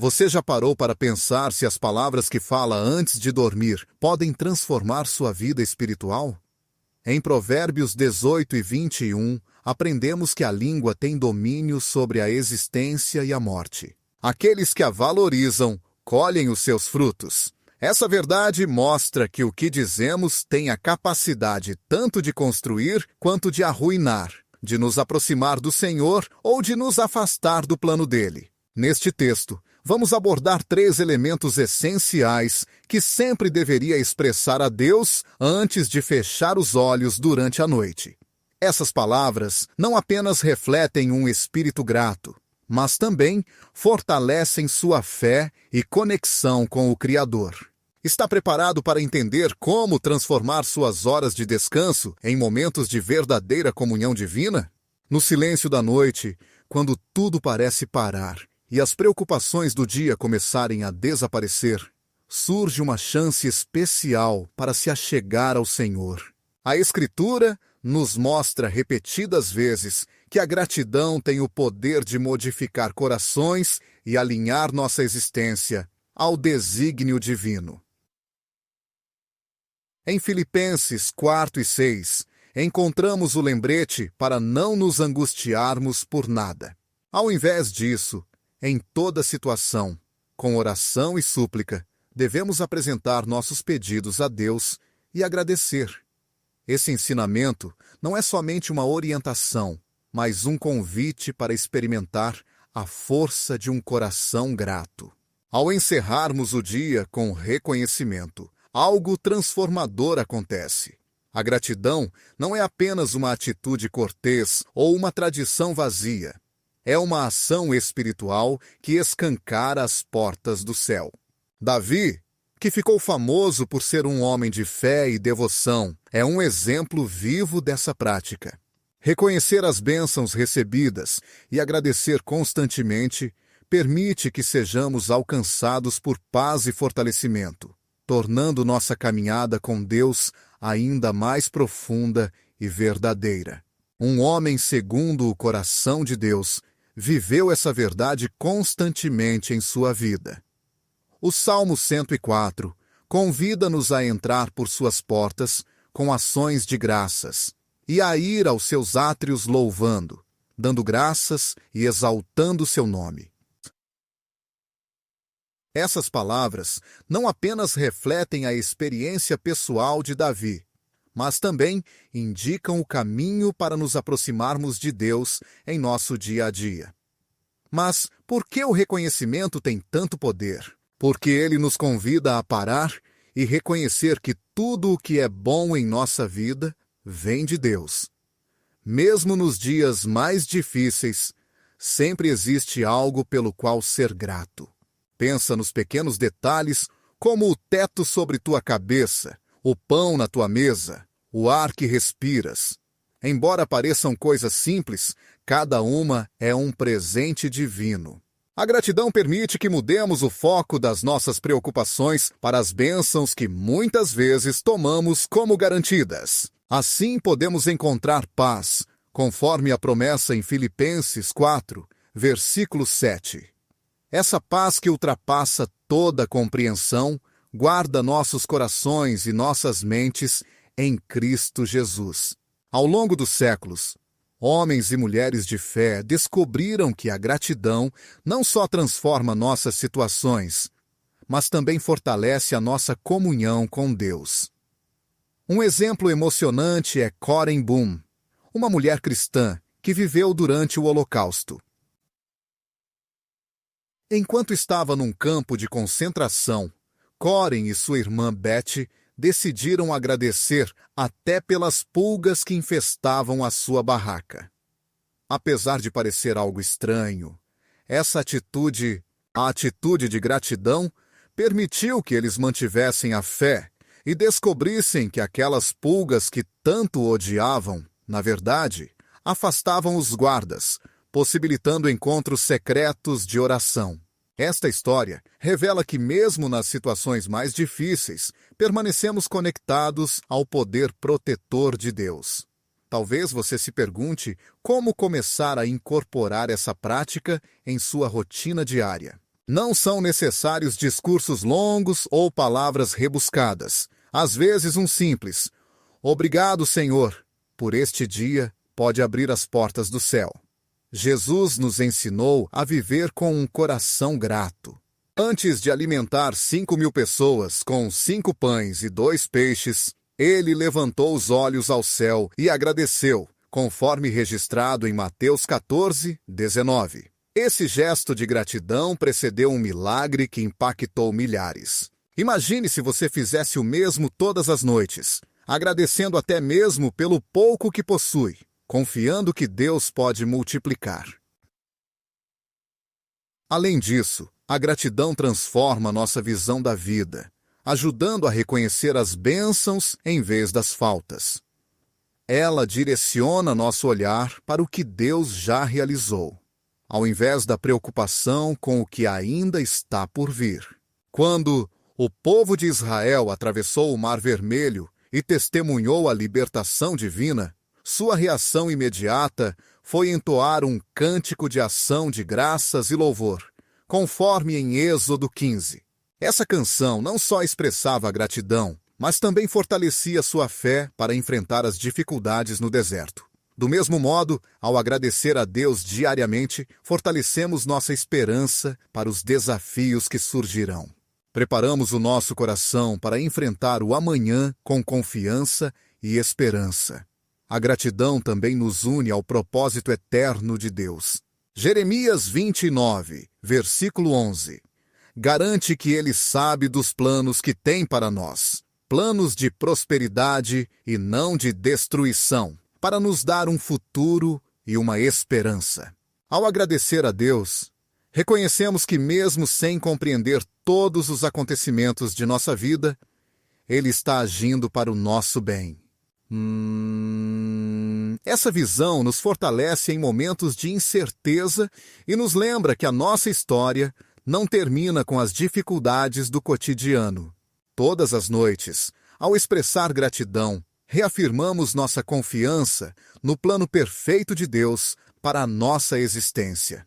Você já parou para pensar se as palavras que fala antes de dormir podem transformar sua vida espiritual? Em Provérbios 18 e 21, aprendemos que a língua tem domínio sobre a existência e a morte. Aqueles que a valorizam colhem os seus frutos. Essa verdade mostra que o que dizemos tem a capacidade tanto de construir quanto de arruinar, de nos aproximar do Senhor ou de nos afastar do plano dele. Neste texto, vamos abordar 3 elementos essenciais que sempre deveria expressar a Deus antes de fechar os olhos durante a noite. Essas palavras não apenas refletem um espírito grato, mas também fortalecem sua fé e conexão com o Criador. Está preparado para entender como transformar suas horas de descanso em momentos de verdadeira comunhão divina? No silêncio da noite, quando tudo parece parar e as preocupações do dia começarem a desaparecer, surge uma chance especial para se achegar ao Senhor. A Escritura nos mostra repetidas vezes que a gratidão tem o poder de modificar corações e alinhar nossa existência ao desígnio divino. Em Filipenses 4 e 6, encontramos o lembrete para não nos angustiarmos por nada. Ao invés disso, em toda situação, com oração e súplica, devemos apresentar nossos pedidos a Deus e agradecer. Esse ensinamento não é somente uma orientação, mas um convite para experimentar a força de um coração grato. Ao encerrarmos o dia com reconhecimento, algo transformador acontece. A gratidão não é apenas uma atitude cortês ou uma tradição vazia. É uma ação espiritual que escancara as portas do céu. Davi, que ficou famoso por ser um homem de fé e devoção, é um exemplo vivo dessa prática. Reconhecer as bênçãos recebidas e agradecer constantemente permite que sejamos alcançados por paz e fortalecimento, tornando nossa caminhada com Deus ainda mais profunda e verdadeira. Um homem segundo o coração de Deus viveu essa verdade constantemente em sua vida. O Salmo 104 convida-nos a entrar por suas portas com ações de graças e a ir aos seus átrios louvando, dando graças e exaltando seu nome. Essas palavras não apenas refletem a experiência pessoal de Davi, mas também indicam o caminho para nos aproximarmos de Deus em nosso dia a dia. Mas por que o reconhecimento tem tanto poder? Porque ele nos convida a parar e reconhecer que tudo o que é bom em nossa vida vem de Deus. Mesmo nos dias mais difíceis, sempre existe algo pelo qual ser grato. Pensa nos pequenos detalhes, como o teto sobre tua cabeça, o pão na tua mesa, o ar que respiras. Embora pareçam coisas simples, cada uma é um presente divino. A gratidão permite que mudemos o foco das nossas preocupações para as bênçãos que muitas vezes tomamos como garantidas. Assim podemos encontrar paz, conforme a promessa em Filipenses 4, versículo 7. Essa paz que ultrapassa toda compreensão guarda nossos corações e nossas mentes em Cristo Jesus. Ao longo dos séculos, homens e mulheres de fé descobriram que a gratidão não só transforma nossas situações, mas também fortalece a nossa comunhão com Deus. Um exemplo emocionante é Karen Boom, uma mulher cristã que viveu durante o Holocausto. Enquanto estava num campo de concentração, Karen e sua irmã Betty decidiram agradecer até pelas pulgas que infestavam a sua barraca. Apesar de parecer algo estranho, a atitude de gratidão, permitiu que eles mantivessem a fé e descobrissem que aquelas pulgas que tanto odiavam, na verdade, afastavam os guardas, possibilitando encontros secretos de oração. Esta história revela que mesmo nas situações mais difíceis, permanecemos conectados ao poder protetor de Deus. Talvez você se pergunte como começar a incorporar essa prática em sua rotina diária. Não são necessários discursos longos ou palavras rebuscadas. Às vezes, um simples "Obrigado, Senhor, por este dia" pode abrir as portas do céu. Jesus nos ensinou a viver com um coração grato. Antes de alimentar 5.000 pessoas com 5 pães e 2 peixes, ele levantou os olhos ao céu e agradeceu, conforme registrado em Mateus 14:19. Esse gesto de gratidão precedeu um milagre que impactou milhares. Imagine se você fizesse o mesmo todas as noites, agradecendo até mesmo pelo pouco que possui, confiando que Deus pode multiplicar. Além disso, a gratidão transforma nossa visão da vida, ajudando a reconhecer as bênçãos em vez das faltas. Ela direciona nosso olhar para o que Deus já realizou, ao invés da preocupação com o que ainda está por vir. Quando o povo de Israel atravessou o Mar Vermelho e testemunhou a libertação divina, sua reação imediata foi entoar um cântico de ação de graças e louvor, conforme em Êxodo 15. Essa canção não só expressava a gratidão, mas também fortalecia sua fé para enfrentar as dificuldades no deserto. Do mesmo modo, ao agradecer a Deus diariamente, fortalecemos nossa esperança para os desafios que surgirão. Preparamos o nosso coração para enfrentar o amanhã com confiança e esperança. A gratidão também nos une ao propósito eterno de Deus. Jeremias 29, versículo 11. Garante que Ele sabe dos planos que tem para nós, planos de prosperidade e não de destruição, para nos dar um futuro e uma esperança. Ao agradecer a Deus, reconhecemos que mesmo sem compreender todos os acontecimentos de nossa vida, Ele está agindo para o nosso bem. Essa visão nos fortalece em momentos de incerteza e nos lembra que a nossa história não termina com as dificuldades do cotidiano. Todas as noites, ao expressar gratidão, reafirmamos nossa confiança no plano perfeito de Deus para a nossa existência.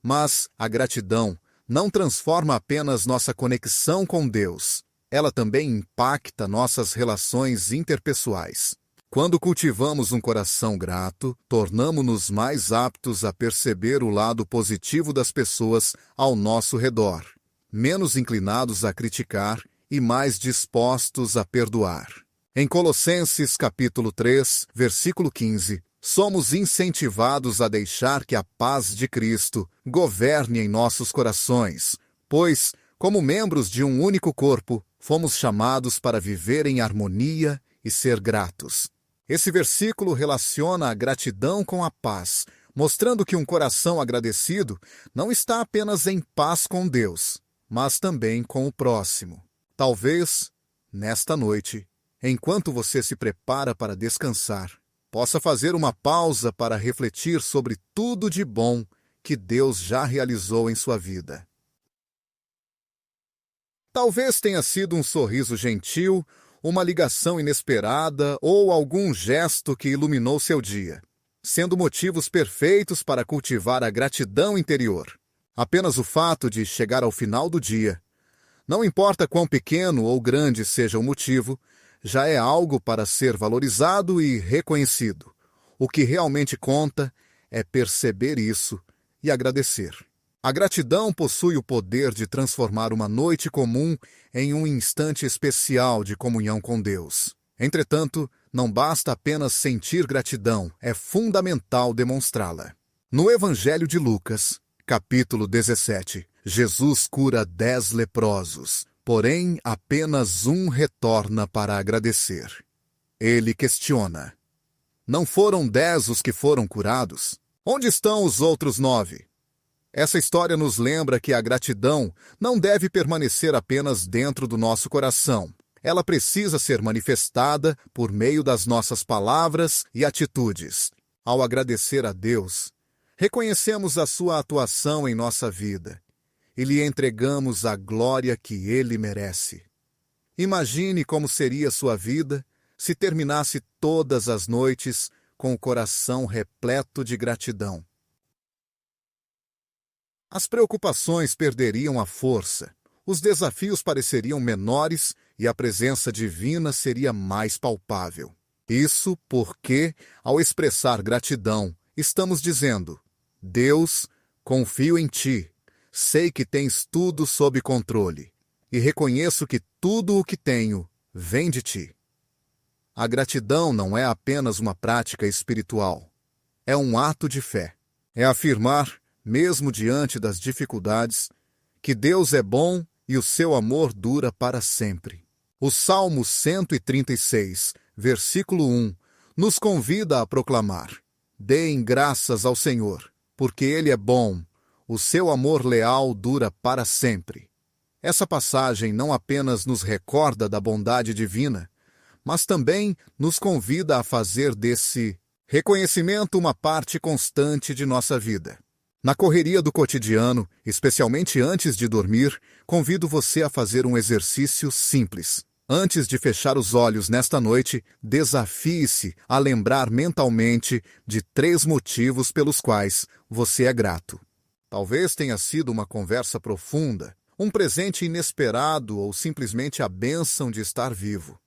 Mas a gratidão não transforma apenas nossa conexão com Deus. Ela também impacta nossas relações interpessoais. Quando cultivamos um coração grato, tornamo-nos mais aptos a perceber o lado positivo das pessoas ao nosso redor, menos inclinados a criticar e mais dispostos a perdoar. Em Colossenses capítulo 3, versículo 15, somos incentivados a deixar que a paz de Cristo governe em nossos corações, pois, como membros de um único corpo, fomos chamados para viver em harmonia e ser gratos. Esse versículo relaciona a gratidão com a paz, mostrando que um coração agradecido não está apenas em paz com Deus, mas também com o próximo. Talvez, nesta noite, enquanto você se prepara para descansar, possa fazer uma pausa para refletir sobre tudo de bom que Deus já realizou em sua vida. Talvez tenha sido um sorriso gentil, uma ligação inesperada ou algum gesto que iluminou seu dia, sendo motivos perfeitos para cultivar a gratidão interior. Apenas o fato de chegar ao final do dia, não importa quão pequeno ou grande seja o motivo, já é algo para ser valorizado e reconhecido. O que realmente conta é perceber isso e agradecer. A gratidão possui o poder de transformar uma noite comum em um instante especial de comunhão com Deus. Entretanto, não basta apenas sentir gratidão, é fundamental demonstrá-la. No Evangelho de Lucas, capítulo 17, Jesus cura 10 leprosos, porém apenas um retorna para agradecer. Ele questiona: não foram 10 os que foram curados? Onde estão os outros 9? Essa história nos lembra que a gratidão não deve permanecer apenas dentro do nosso coração. Ela precisa ser manifestada por meio das nossas palavras e atitudes. Ao agradecer a Deus, reconhecemos a sua atuação em nossa vida e lhe entregamos a glória que Ele merece. Imagine como seria sua vida se terminasse todas as noites com o coração repleto de gratidão. As preocupações perderiam a força, os desafios pareceriam menores e a presença divina seria mais palpável. Isso porque, ao expressar gratidão, estamos dizendo: Deus, confio em Ti, sei que tens tudo sob controle e reconheço que tudo o que tenho vem de Ti. A gratidão não é apenas uma prática espiritual, é um ato de fé. É afirmar, mesmo diante das dificuldades, que Deus é bom e o seu amor dura para sempre. O Salmo 136, versículo 1, nos convida a proclamar: Deem graças ao Senhor, porque Ele é bom, o seu amor leal dura para sempre. Essa passagem não apenas nos recorda da bondade divina, mas também nos convida a fazer desse reconhecimento uma parte constante de nossa vida. Na correria do cotidiano, especialmente antes de dormir, convido você a fazer um exercício simples. Antes de fechar os olhos nesta noite, desafie-se a lembrar mentalmente de 3 motivos pelos quais você é grato. Talvez tenha sido uma conversa profunda, um presente inesperado ou simplesmente a bênção de estar vivo.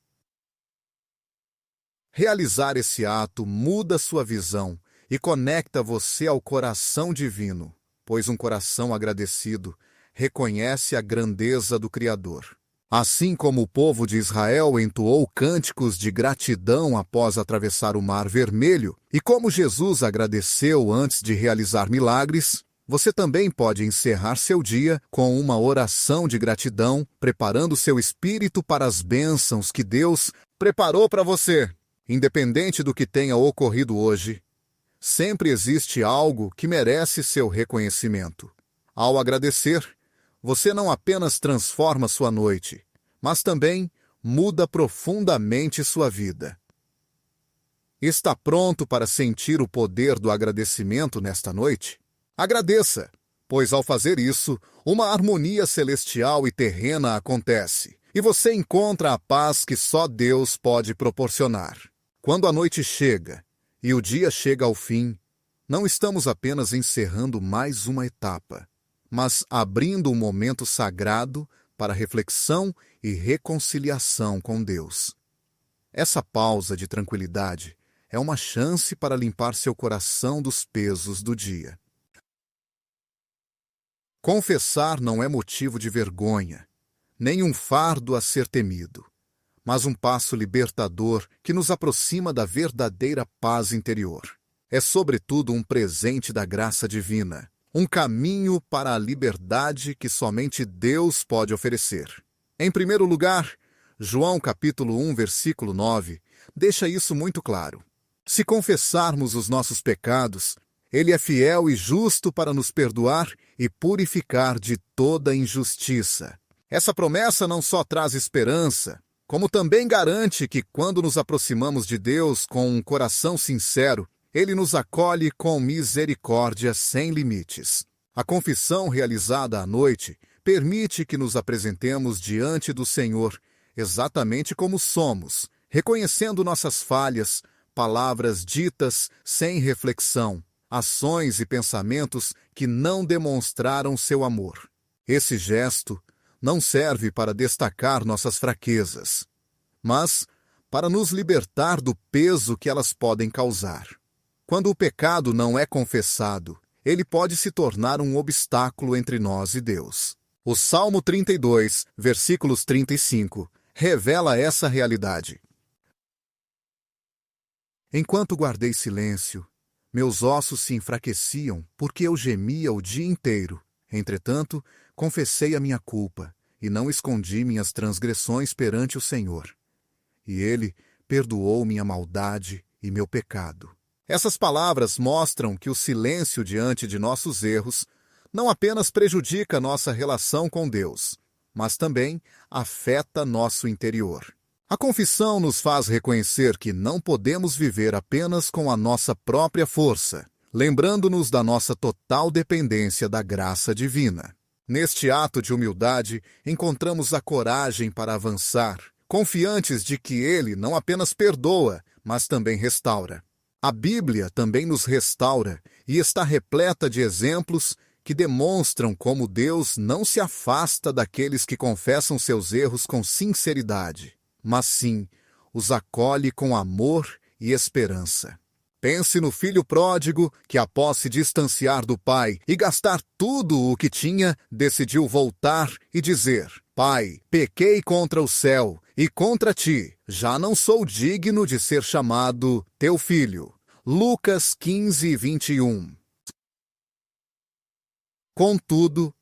Realizar esse ato muda sua visão e conecta você ao coração divino, pois um coração agradecido reconhece a grandeza do Criador. Assim como o povo de Israel entoou cânticos de gratidão após atravessar o Mar Vermelho, e como Jesus agradeceu antes de realizar milagres, você também pode encerrar seu dia com uma oração de gratidão, preparando seu espírito para as bênçãos que Deus preparou para você. Independente do que tenha ocorrido hoje, sempre existe algo que merece seu reconhecimento. Ao agradecer, você não apenas transforma sua noite, mas também muda profundamente sua vida. Está pronto para sentir o poder do agradecimento nesta noite? Agradeça, pois ao fazer isso, uma harmonia celestial e terrena acontece, e você encontra a paz que só Deus pode proporcionar. Quando a noite chega e o dia chega ao fim, não estamos apenas encerrando mais uma etapa, mas abrindo um momento sagrado para reflexão e reconciliação com Deus. Essa pausa de tranquilidade é uma chance para limpar seu coração dos pesos do dia. Confessar não é motivo de vergonha, nem um fardo a ser temido, mas um passo libertador que nos aproxima da verdadeira paz interior. É, sobretudo, um presente da graça divina, um caminho para a liberdade que somente Deus pode oferecer. Em primeiro lugar, João capítulo 1, versículo 9, deixa isso muito claro. Se confessarmos os nossos pecados, Ele é fiel e justo para nos perdoar e purificar de toda injustiça. Essa promessa não só traz esperança, como também garante que, quando nos aproximamos de Deus com um coração sincero, Ele nos acolhe com misericórdia sem limites. A confissão realizada à noite permite que nos apresentemos diante do Senhor, exatamente como somos, reconhecendo nossas falhas, palavras ditas sem reflexão, ações e pensamentos que não demonstraram seu amor. Esse gesto não serve para destacar nossas fraquezas, mas para nos libertar do peso que elas podem causar. Quando o pecado não é confessado, ele pode se tornar um obstáculo entre nós e Deus. O Salmo 32, versículos 35, revela essa realidade. Enquanto guardei silêncio, meus ossos se enfraqueciam porque eu gemia o dia inteiro. Entretanto, confessei a minha culpa e não escondi minhas transgressões perante o Senhor. E Ele perdoou minha maldade e meu pecado. Essas palavras mostram que o silêncio diante de nossos erros não apenas prejudica nossa relação com Deus, mas também afeta nosso interior. A confissão nos faz reconhecer que não podemos viver apenas com a nossa própria força, lembrando-nos da nossa total dependência da graça divina. Neste ato de humildade, encontramos a coragem para avançar, confiantes de que Ele não apenas perdoa, mas também restaura. A Bíblia também nos restaura e está repleta de exemplos que demonstram como Deus não se afasta daqueles que confessam seus erros com sinceridade, mas sim os acolhe com amor e esperança. Pense no filho pródigo que, após se distanciar do pai e gastar tudo o que tinha, decidiu voltar e dizer: Pai, pequei contra o céu e contra ti, já não sou digno de ser chamado teu filho. Lucas 15, 21. Contudo,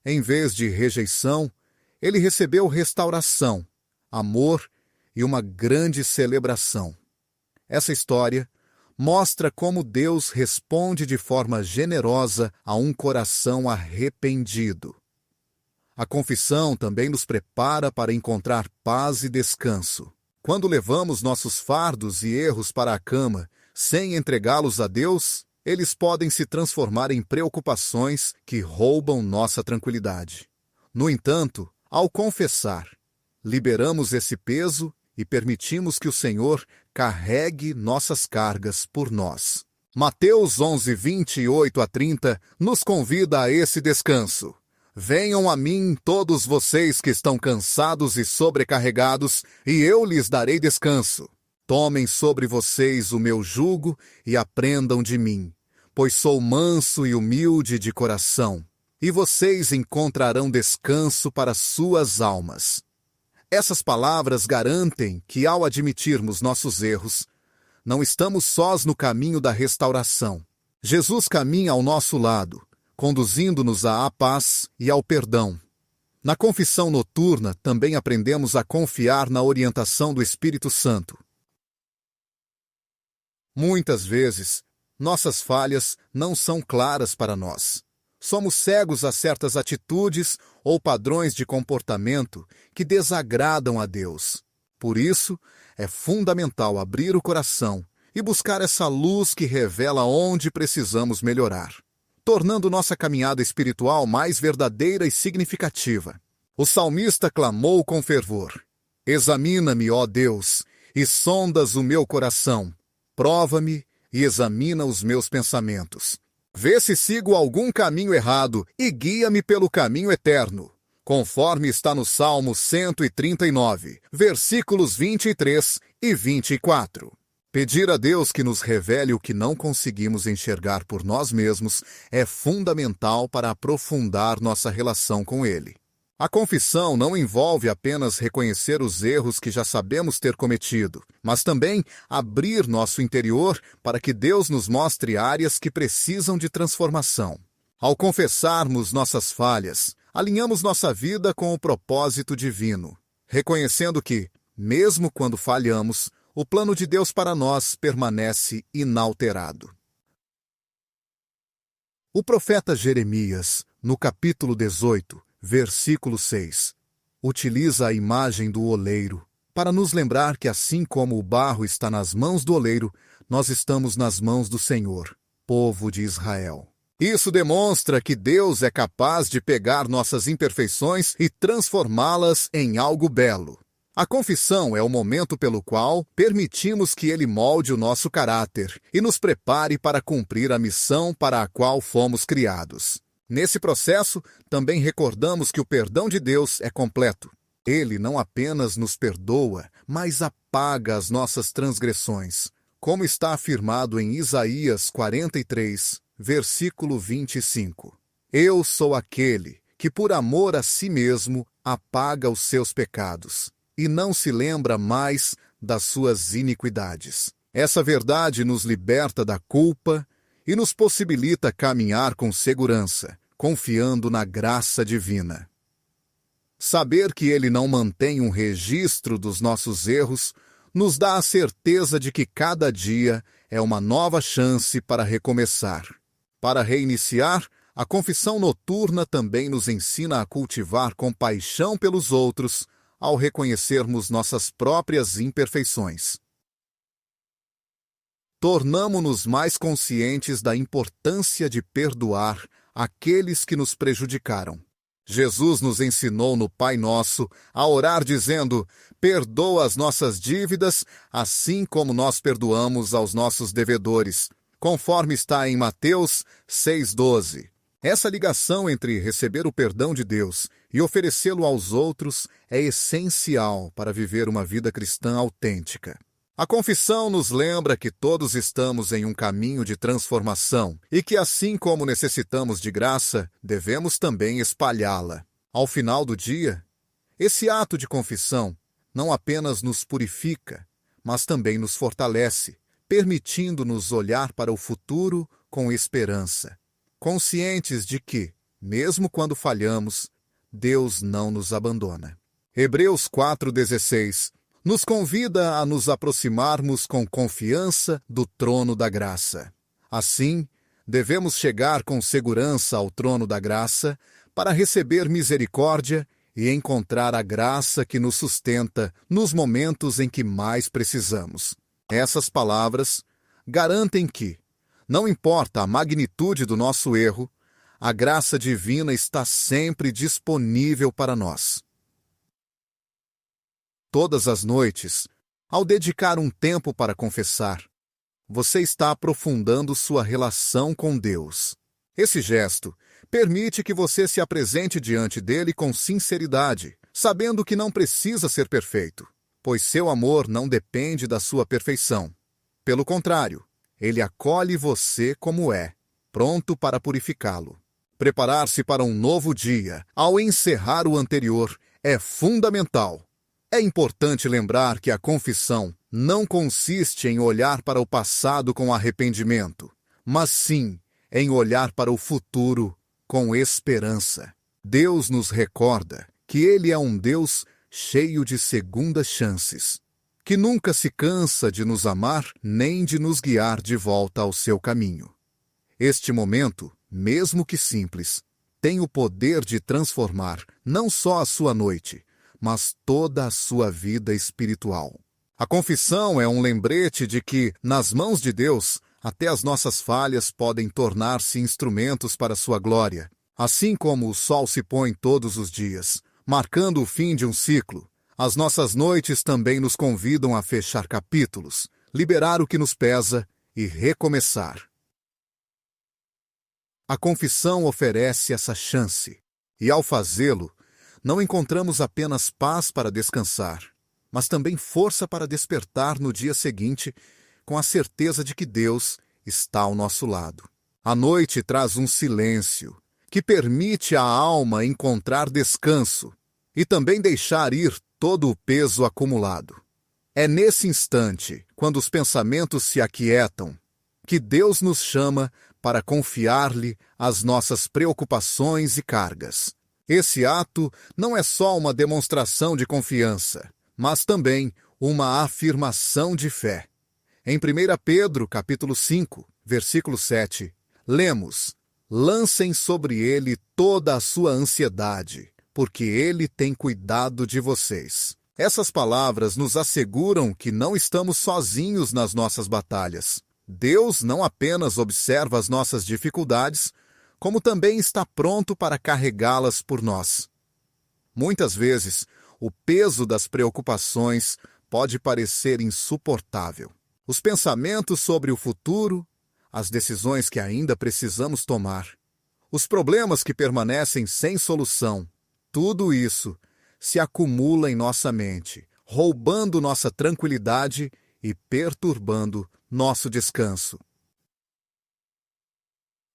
em vez de rejeição, ele recebeu restauração, amor e uma grande celebração. Essa história mostra como Deus responde de forma generosa a um coração arrependido. A confissão também nos prepara para encontrar paz e descanso. Quando levamos nossos fardos e erros para a cama, sem entregá-los a Deus, eles podem se transformar em preocupações que roubam nossa tranquilidade. No entanto, ao confessar, liberamos esse peso e permitimos que o Senhor carregue nossas cargas por nós. Mateus 11, 28 a 30 nos convida a esse descanso. Venham a mim todos vocês que estão cansados e sobrecarregados, e eu lhes darei descanso. Tomem sobre vocês o meu jugo e aprendam de mim, pois sou manso e humilde de coração, e vocês encontrarão descanso para suas almas. Essas palavras garantem que, ao admitirmos nossos erros, não estamos sós no caminho da restauração. Jesus caminha ao nosso lado, conduzindo-nos à paz e ao perdão. Na confissão noturna, também aprendemos a confiar na orientação do Espírito Santo. Muitas vezes, nossas falhas não são claras para nós. Somos cegos a certas atitudes ou padrões de comportamento que desagradam a Deus. Por isso, é fundamental abrir o coração e buscar essa luz que revela onde precisamos melhorar, tornando nossa caminhada espiritual mais verdadeira e significativa. O salmista clamou com fervor: Examina-me, ó Deus, e sondas o meu coração. Prova-me e examina os meus pensamentos. Vê se sigo algum caminho errado e guia-me pelo caminho eterno, conforme está no Salmo 139, versículos 23 e 24. Pedir a Deus que nos revele o que não conseguimos enxergar por nós mesmos é fundamental para aprofundar nossa relação com Ele. A confissão não envolve apenas reconhecer os erros que já sabemos ter cometido, mas também abrir nosso interior para que Deus nos mostre áreas que precisam de transformação. Ao confessarmos nossas falhas, alinhamos nossa vida com o propósito divino, reconhecendo que, mesmo quando falhamos, o plano de Deus para nós permanece inalterado. O profeta Jeremias, no capítulo 18, versículo 6, utiliza a imagem do oleiro para nos lembrar que, assim como o barro está nas mãos do oleiro, nós estamos nas mãos do Senhor, povo de Israel. Isso demonstra que Deus é capaz de pegar nossas imperfeições e transformá-las em algo belo. A confissão é o momento pelo qual permitimos que Ele molde o nosso caráter e nos prepare para cumprir a missão para a qual fomos criados. Nesse processo, também recordamos que o perdão de Deus é completo. Ele não apenas nos perdoa, mas apaga as nossas transgressões, como está afirmado em Isaías 43, versículo 25. Eu sou aquele que, por amor a si mesmo, apaga os seus pecados e não se lembra mais das suas iniquidades. Essa verdade nos liberta da culpa e nos possibilita caminhar com segurança, confiando na graça divina. Saber que Ele não mantém um registro dos nossos erros nos dá a certeza de que cada dia é uma nova chance para recomeçar. Para reiniciar, a confissão noturna também nos ensina a cultivar compaixão pelos outros ao reconhecermos nossas próprias imperfeições. Tornamo-nos mais conscientes da importância de perdoar aqueles que nos prejudicaram. Jesus nos ensinou no Pai Nosso a orar dizendo: perdoa as nossas dívidas, assim como nós perdoamos aos nossos devedores, conforme está em Mateus 6,12. Essa ligação entre receber o perdão de Deus e oferecê-lo aos outros é essencial para viver uma vida cristã autêntica. A confissão nos lembra que todos estamos em um caminho de transformação e que, assim como necessitamos de graça, devemos também espalhá-la. Ao final do dia, esse ato de confissão não apenas nos purifica, mas também nos fortalece, permitindo-nos olhar para o futuro com esperança, conscientes de que, mesmo quando falhamos, Deus não nos abandona. Hebreus 4,16 nos convida a nos aproximarmos com confiança do trono da graça. Assim, devemos chegar com segurança ao trono da graça para receber misericórdia e encontrar a graça que nos sustenta nos momentos em que mais precisamos. Essas palavras garantem que, não importa a magnitude do nosso erro, a graça divina está sempre disponível para nós. Todas as noites, ao dedicar um tempo para confessar, você está aprofundando sua relação com Deus. Esse gesto permite que você se apresente diante dele com sinceridade, sabendo que não precisa ser perfeito, pois seu amor não depende da sua perfeição. Pelo contrário, ele acolhe você como é, pronto para purificá-lo. Preparar-se para um novo dia, ao encerrar o anterior, é fundamental. É importante lembrar que a confissão não consiste em olhar para o passado com arrependimento, mas sim em olhar para o futuro com esperança. Deus nos recorda que Ele é um Deus cheio de segundas chances, que nunca se cansa de nos amar nem de nos guiar de volta ao seu caminho. Este momento, mesmo que simples, tem o poder de transformar não só a sua noite, mas toda a sua vida espiritual. A confissão é um lembrete de que, nas mãos de Deus, até as nossas falhas podem tornar-se instrumentos para sua glória. Assim como o sol se põe todos os dias, marcando o fim de um ciclo, as nossas noites também nos convidam a fechar capítulos, liberar o que nos pesa e recomeçar. A confissão oferece essa chance, e ao fazê-lo, não encontramos apenas paz para descansar, mas também força para despertar no dia seguinte com a certeza de que Deus está ao nosso lado. A noite traz um silêncio que permite à alma encontrar descanso e também deixar ir todo o peso acumulado. É nesse instante, quando os pensamentos se aquietam, que Deus nos chama para confiar-lhe as nossas preocupações e cargas. Esse ato não é só uma demonstração de confiança, mas também uma afirmação de fé. Em 1 Pedro, capítulo 5, versículo 7, lemos: lancem sobre ele toda a sua ansiedade, porque ele tem cuidado de vocês. Essas palavras nos asseguram que não estamos sozinhos nas nossas batalhas. Deus não apenas observa as nossas dificuldades, como também está pronto para carregá-las por nós. Muitas vezes, o peso das preocupações pode parecer insuportável. Os pensamentos sobre o futuro, as decisões que ainda precisamos tomar, os problemas que permanecem sem solução, tudo isso se acumula em nossa mente, roubando nossa tranquilidade e perturbando nosso descanso.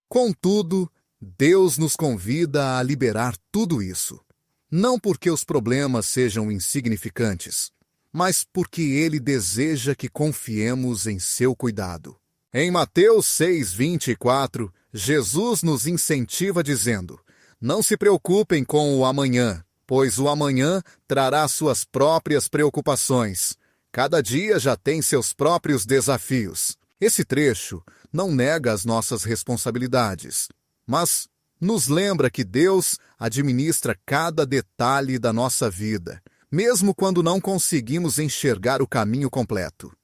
Contudo, Deus nos convida a liberar tudo isso, não porque os problemas sejam insignificantes, mas porque Ele deseja que confiemos em seu cuidado. Em Mateus 6:24, Jesus nos incentiva dizendo: não se preocupem com o amanhã, pois o amanhã trará suas próprias preocupações. Cada dia já tem seus próprios desafios. Esse trecho não nega as nossas responsabilidades, mas nos lembra que Deus administra cada detalhe da nossa vida, mesmo quando não conseguimos enxergar o caminho completo.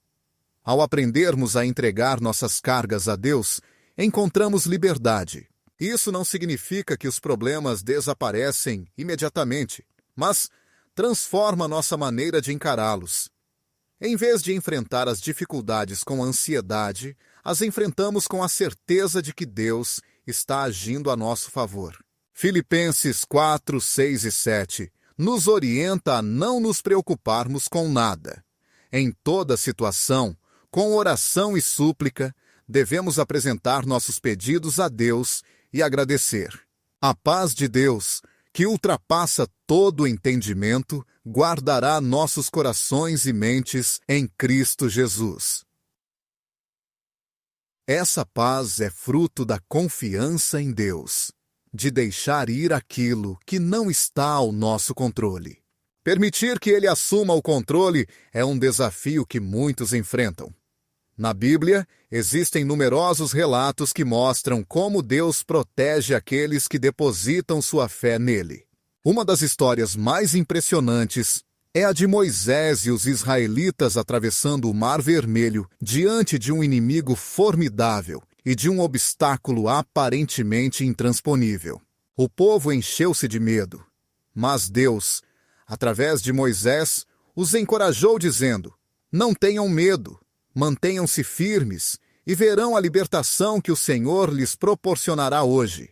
Ao aprendermos a entregar nossas cargas a Deus, encontramos liberdade. Isso não significa que os problemas desaparecem imediatamente, mas transforma nossa maneira de encará-los. Em vez de enfrentar as dificuldades com ansiedade, as enfrentamos com a certeza de que Deus está agindo a nosso favor. Filipenses 4, 6 e 7 nos orienta a não nos preocuparmos com nada. Em toda situação, com oração e súplica, devemos apresentar nossos pedidos a Deus e agradecer. A paz de Deus, que ultrapassa todo o entendimento, guardará nossos corações e mentes em Cristo Jesus. Essa paz é fruto da confiança em Deus, de deixar ir aquilo que não está ao nosso controle. Permitir que Ele assuma o controle é um desafio que muitos enfrentam. Na Bíblia, existem numerosos relatos que mostram como Deus protege aqueles que depositam sua fé nele. Uma das histórias mais impressionantes é a de Moisés e os israelitas atravessando o Mar Vermelho diante de um inimigo formidável e de um obstáculo aparentemente intransponível. O povo encheu-se de medo, mas Deus, através de Moisés, os encorajou dizendo: "Não tenham medo, mantenham-se firmes e verão a libertação que o Senhor lhes proporcionará hoje",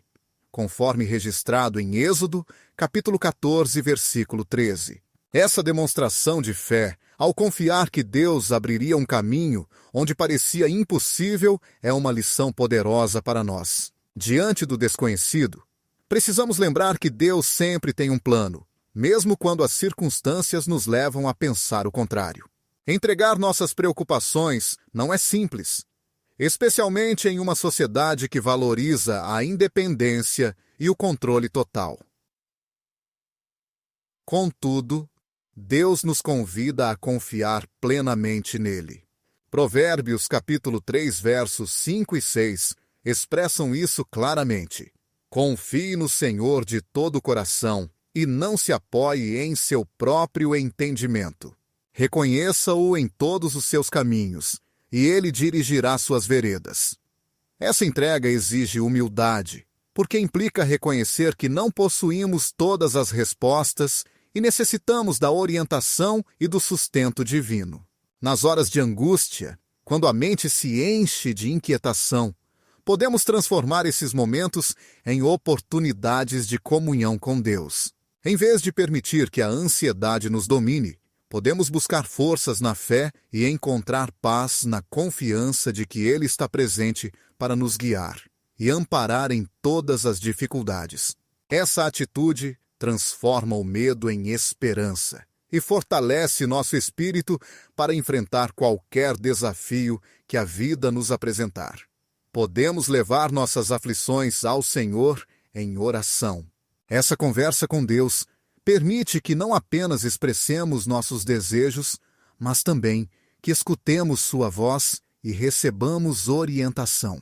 conforme registrado em Êxodo, capítulo 14, versículo 13. Essa demonstração de fé, ao confiar que Deus abriria um caminho onde parecia impossível, é uma lição poderosa para nós. Diante do desconhecido, precisamos lembrar que Deus sempre tem um plano, mesmo quando as circunstâncias nos levam a pensar o contrário. Entregar nossas preocupações não é simples, especialmente em uma sociedade que valoriza a independência e o controle total. Contudo, Deus nos convida a confiar plenamente nele. Provérbios capítulo 3, versos 5 e 6 expressam isso claramente. Confie no Senhor de todo o coração e não se apoie em seu próprio entendimento. Reconheça-o em todos os seus caminhos, e ele dirigirá suas veredas. Essa entrega exige humildade, porque implica reconhecer que não possuímos todas as respostas e necessitamos da orientação e do sustento divino. Nas horas de angústia, quando a mente se enche de inquietação, podemos transformar esses momentos em oportunidades de comunhão com Deus. Em vez de permitir que a ansiedade nos domine, podemos buscar forças na fé e encontrar paz na confiança de que Ele está presente para nos guiar e amparar em todas as dificuldades. Essa atitude transforma o medo em esperança e fortalece nosso espírito para enfrentar qualquer desafio que a vida nos apresentar. Podemos levar nossas aflições ao Senhor em oração. Essa conversa com Deus permite que não apenas expressemos nossos desejos, mas também que escutemos sua voz e recebamos orientação.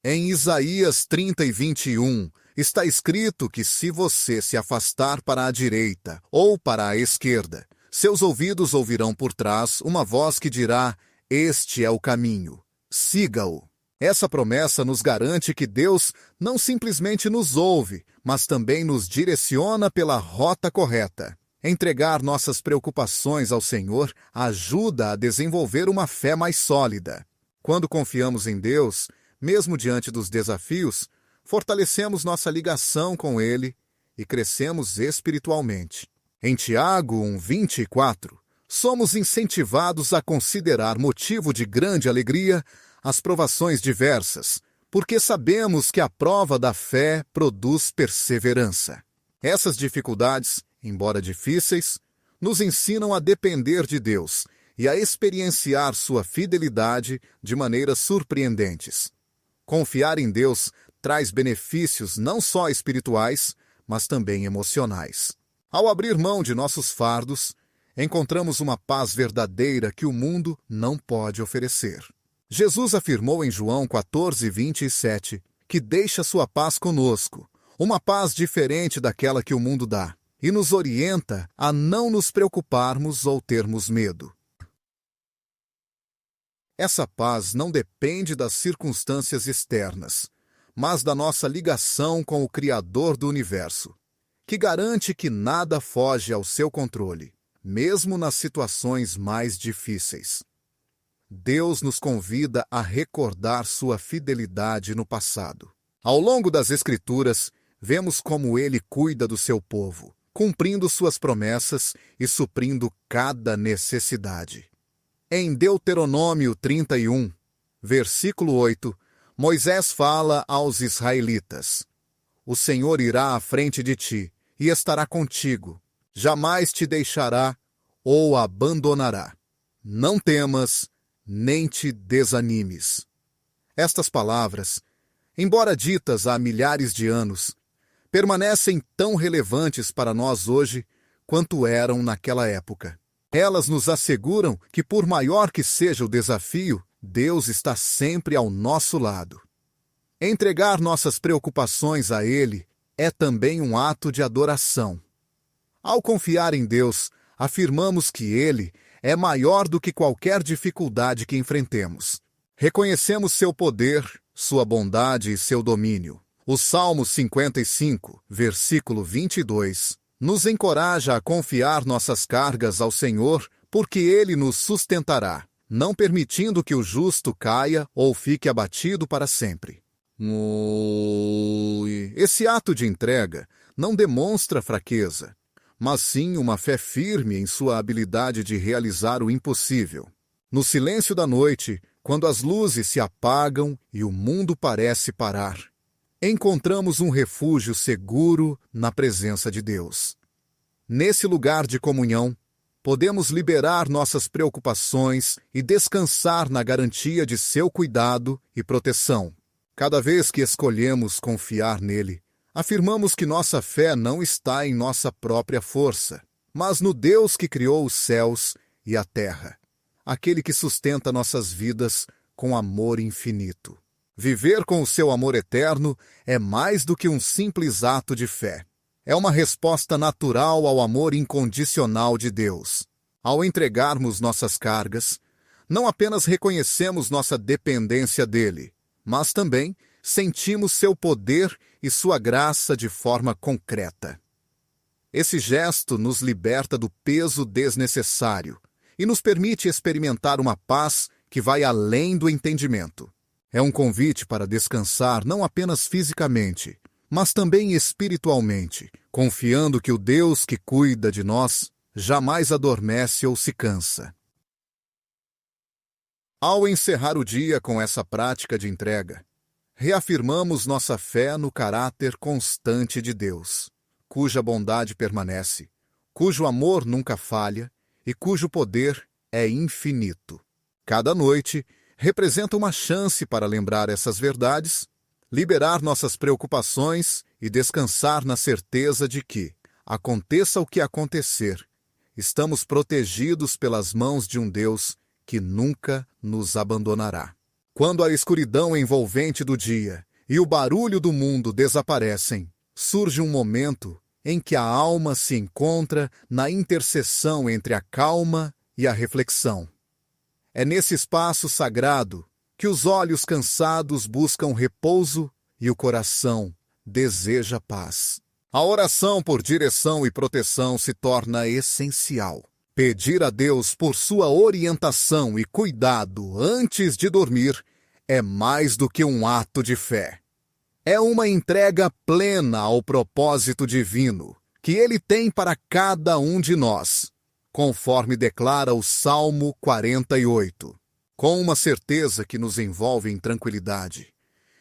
Em Isaías 30 e 21, está escrito que se você se afastar para a direita ou para a esquerda, seus ouvidos ouvirão por trás uma voz que dirá: "Este é o caminho, siga-o". Essa promessa nos garante que Deus não simplesmente nos ouve, mas também nos direciona pela rota correta. Entregar nossas preocupações ao Senhor ajuda a desenvolver uma fé mais sólida. Quando confiamos em Deus, mesmo diante dos desafios, fortalecemos nossa ligação com Ele e crescemos espiritualmente. Em Tiago 1:24, somos incentivados a considerar motivo de grande alegria as provações diversas, porque sabemos que a prova da fé produz perseverança. Essas dificuldades, embora difíceis, nos ensinam a depender de Deus e a experienciar sua fidelidade de maneiras surpreendentes. Confiar em Deus traz benefícios não só espirituais, mas também emocionais. Ao abrir mão de nossos fardos, encontramos uma paz verdadeira que o mundo não pode oferecer. Jesus afirmou em João 14:27 que deixa sua paz conosco, uma paz diferente daquela que o mundo dá, e nos orienta a não nos preocuparmos ou termos medo. Essa paz não depende das circunstâncias externas, mas da nossa ligação com o Criador do Universo, que garante que nada foge ao seu controle, mesmo nas situações mais difíceis. Deus nos convida a recordar sua fidelidade no passado. Ao longo das Escrituras, vemos como ele cuida do seu povo, cumprindo suas promessas e suprindo cada necessidade. Em Deuteronômio 31, versículo 8, Moisés fala aos israelitas: O Senhor irá à frente de ti e estará contigo, jamais te deixará ou abandonará. Não temas, nem te desanimes. Estas palavras, embora ditas há milhares de anos, permanecem tão relevantes para nós hoje quanto eram naquela época. Elas nos asseguram que, por maior que seja o desafio, Deus está sempre ao nosso lado. Entregar nossas preocupações a Ele é também um ato de adoração. Ao confiar em Deus, afirmamos que Ele é maior do que qualquer dificuldade que enfrentemos. Reconhecemos seu poder, sua bondade e seu domínio. O Salmo 55, versículo 22, nos encoraja a confiar nossas cargas ao Senhor, porque Ele nos sustentará, não permitindo que o justo caia ou fique abatido para sempre. Esse ato de entrega não demonstra fraqueza, mas sim uma fé firme em sua habilidade de realizar o impossível. No silêncio da noite, quando as luzes se apagam e o mundo parece parar, encontramos um refúgio seguro na presença de Deus. Nesse lugar de comunhão, podemos liberar nossas preocupações e descansar na garantia de seu cuidado e proteção. Cada vez que escolhemos confiar nele, afirmamos que nossa fé não está em nossa própria força, mas no Deus que criou os céus e a terra, aquele que sustenta nossas vidas com amor infinito. Viver com o seu amor eterno é mais do que um simples ato de fé. É uma resposta natural ao amor incondicional de Deus. Ao entregarmos nossas cargas, não apenas reconhecemos nossa dependência dele, mas também sentimos seu poder e sua graça de forma concreta. Esse gesto nos liberta do peso desnecessário e nos permite experimentar uma paz que vai além do entendimento. É um convite para descansar não apenas fisicamente, mas também espiritualmente, confiando que o Deus que cuida de nós jamais adormece ou se cansa. Ao encerrar o dia com essa prática de entrega, reafirmamos nossa fé no caráter constante de Deus, cuja bondade permanece, cujo amor nunca falha e cujo poder é infinito. Cada noite representa uma chance para lembrar essas verdades, liberar nossas preocupações e descansar na certeza de que, aconteça o que acontecer, estamos protegidos pelas mãos de um Deus que nunca nos abandonará. Quando a escuridão envolvente do dia e o barulho do mundo desaparecem, surge um momento em que a alma se encontra na interseção entre a calma e a reflexão. É nesse espaço sagrado que os olhos cansados buscam repouso e o coração deseja paz. A oração por direção e proteção se torna essencial. Pedir a Deus por sua orientação e cuidado antes de dormir é mais do que um ato de fé. É uma entrega plena ao propósito divino que Ele tem para cada um de nós, conforme declara o Salmo 48. Com uma certeza que nos envolve em tranquilidade,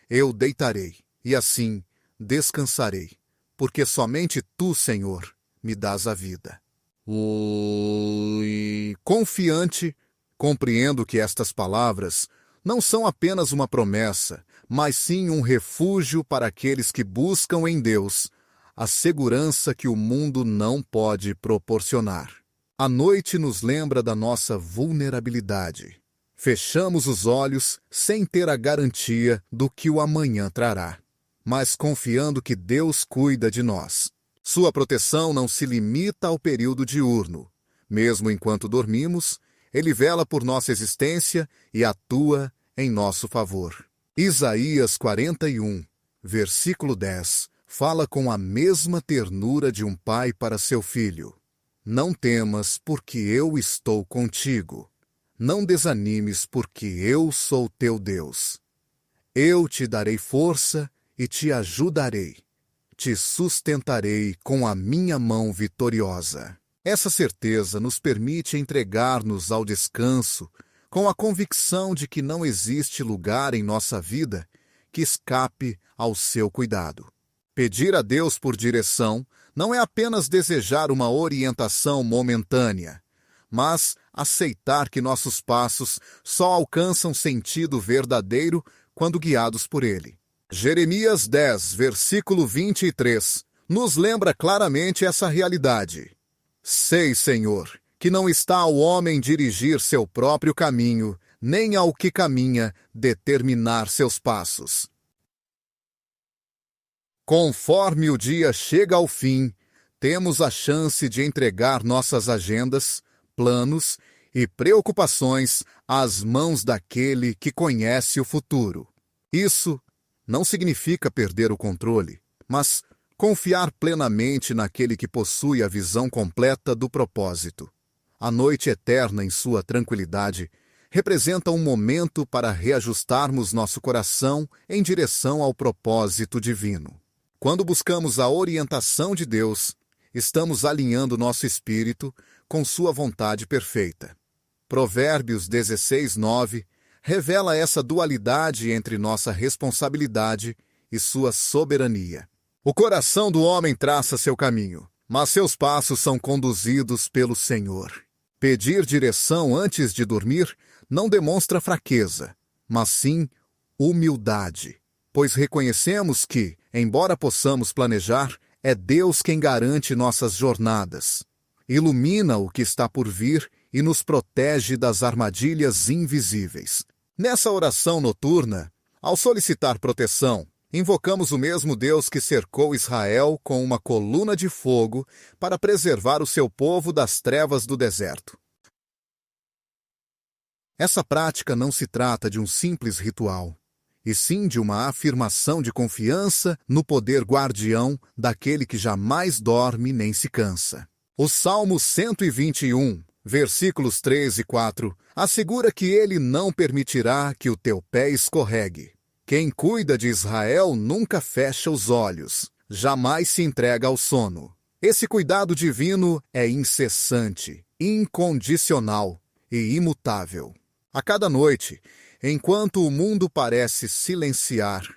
eu deitarei e assim descansarei, porque somente Tu, Senhor, me dás a vida. Confiante, compreendo que estas palavras não são apenas uma promessa, mas sim um refúgio para aqueles que buscam em Deus a segurança que o mundo não pode proporcionar. A noite nos lembra da nossa vulnerabilidade. Fechamos os olhos sem ter a garantia do que o amanhã trará, mas confiando que Deus cuida de nós. Sua proteção não se limita ao período diurno. Mesmo enquanto dormimos, Ele vela por nossa existência e atua em nosso favor. Isaías 41, versículo 10, fala com a mesma ternura de um pai para seu filho. Não temas, porque eu estou contigo. Não desanimes, porque eu sou teu Deus. Eu te darei força e te ajudarei. Te sustentarei com a minha mão vitoriosa. Essa certeza nos permite entregar-nos ao descanso com a convicção de que não existe lugar em nossa vida que escape ao seu cuidado. Pedir a Deus por direção não é apenas desejar uma orientação momentânea, mas aceitar que nossos passos só alcançam sentido verdadeiro quando guiados por Ele. Jeremias 10, versículo 23, nos lembra claramente essa realidade. Sei, Senhor, que não está ao homem dirigir seu próprio caminho, nem ao que caminha determinar seus passos. Conforme o dia chega ao fim, temos a chance de entregar nossas agendas, planos e preocupações às mãos daquele que conhece o futuro. Isso não significa perder o controle, mas confiar plenamente naquele que possui a visão completa do propósito. A noite eterna em sua tranquilidade representa um momento para reajustarmos nosso coração em direção ao propósito divino. Quando buscamos a orientação de Deus, estamos alinhando nosso espírito com sua vontade perfeita. Provérbios 16:9 revela essa dualidade entre nossa responsabilidade e sua soberania. O coração do homem traça seu caminho, mas seus passos são conduzidos pelo Senhor. Pedir direção antes de dormir não demonstra fraqueza, mas sim humildade, pois reconhecemos que, embora possamos planejar, é Deus quem garante nossas jornadas, ilumina o que está por vir e nos protege das armadilhas invisíveis. Nessa oração noturna, ao solicitar proteção, invocamos o mesmo Deus que cercou Israel com uma coluna de fogo para preservar o seu povo das trevas do deserto. Essa prática não se trata de um simples ritual, e sim de uma afirmação de confiança no poder guardião daquele que jamais dorme nem se cansa. O Salmo 121, versículos 3 e 4, assegura que ele não permitirá que o teu pé escorregue. Quem cuida de Israel nunca fecha os olhos, jamais se entrega ao sono. Esse cuidado divino é incessante, incondicional e imutável. A cada noite, enquanto o mundo parece silenciar,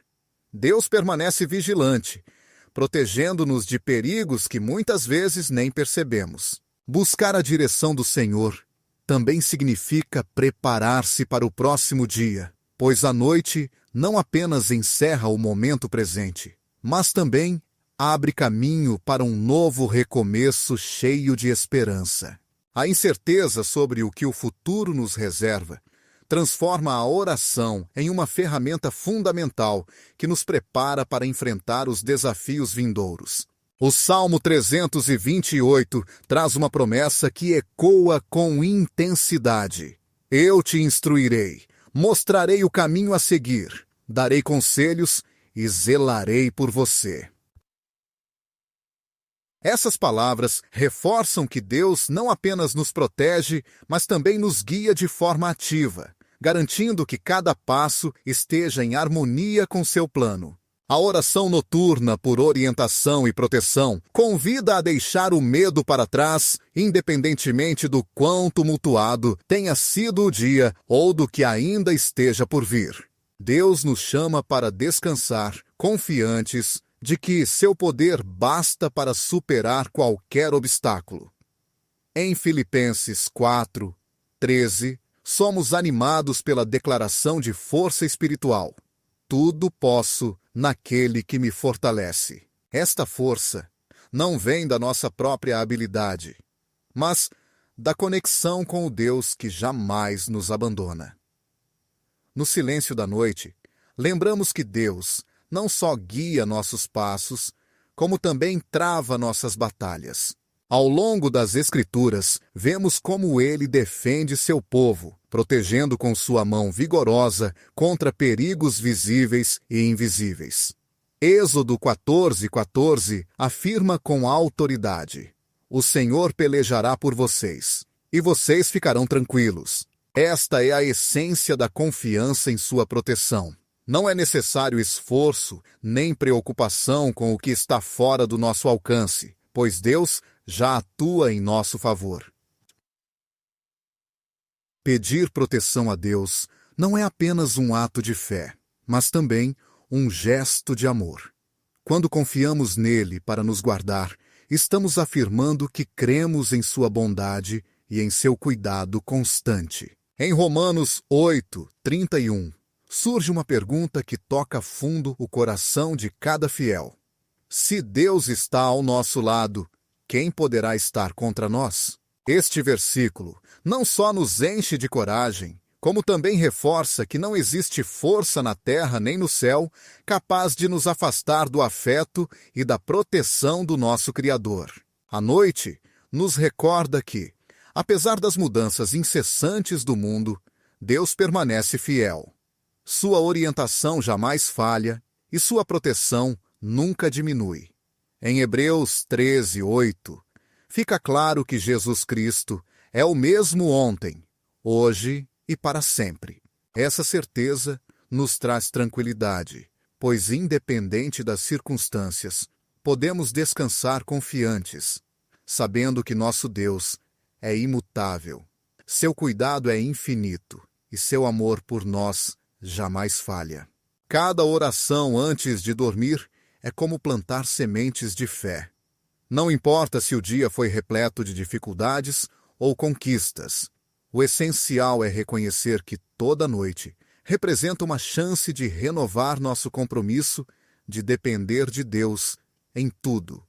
Deus permanece vigilante, protegendo-nos de perigos que muitas vezes nem percebemos. Buscar a direção do Senhor também significa preparar-se para o próximo dia, pois a noite não apenas encerra o momento presente, mas também abre caminho para um novo recomeço cheio de esperança. A incerteza sobre o que o futuro nos reserva transforma a oração em uma ferramenta fundamental que nos prepara para enfrentar os desafios vindouros. O Salmo 328 traz uma promessa que ecoa com intensidade. Eu te instruirei, mostrarei o caminho a seguir, darei conselhos e zelarei por você. Essas palavras reforçam que Deus não apenas nos protege, mas também nos guia de forma ativa, garantindo que cada passo esteja em harmonia com seu plano. A oração noturna por orientação e proteção convida a deixar o medo para trás, independentemente do quão tumultuado tenha sido o dia ou do que ainda esteja por vir. Deus nos chama para descansar, confiantes de que seu poder basta para superar qualquer obstáculo. Em Filipenses 4:13, somos animados pela declaração de força espiritual. Tudo posso naquele que me fortalece. Esta força não vem da nossa própria habilidade, mas da conexão com o Deus que jamais nos abandona. No silêncio da noite, lembramos que Deus não só guia nossos passos, como também trava nossas batalhas. Ao longo das Escrituras, vemos como ele defende seu povo, protegendo com sua mão vigorosa contra perigos visíveis e invisíveis. Êxodo 14:14 afirma com autoridade: O Senhor pelejará por vocês, e vocês ficarão tranquilos. Esta é a essência da confiança em sua proteção. Não é necessário esforço nem preocupação com o que está fora do nosso alcance, pois Deus já atua em nosso favor. Pedir proteção a Deus não é apenas um ato de fé, mas também um gesto de amor. Quando confiamos nele para nos guardar, estamos afirmando que cremos em sua bondade e em seu cuidado constante. Em Romanos 8:31, surge uma pergunta que toca fundo o coração de cada fiel. Se Deus está ao nosso lado, quem poderá estar contra nós? Este versículo não só nos enche de coragem, como também reforça que não existe força na terra nem no céu capaz de nos afastar do afeto e da proteção do nosso Criador. A noite nos recorda que, apesar das mudanças incessantes do mundo, Deus permanece fiel. Sua orientação jamais falha e sua proteção nunca diminui. Em Hebreus 13:8, fica claro que Jesus Cristo é o mesmo ontem, hoje e para sempre. Essa certeza nos traz tranquilidade, pois, independente das circunstâncias, podemos descansar confiantes, sabendo que nosso Deus é imutável. Seu cuidado é infinito e seu amor por nós jamais falha. Cada oração antes de dormir é como plantar sementes de fé. Não importa se o dia foi repleto de dificuldades ou conquistas, o essencial é reconhecer que toda noite representa uma chance de renovar nosso compromisso de depender de Deus em tudo.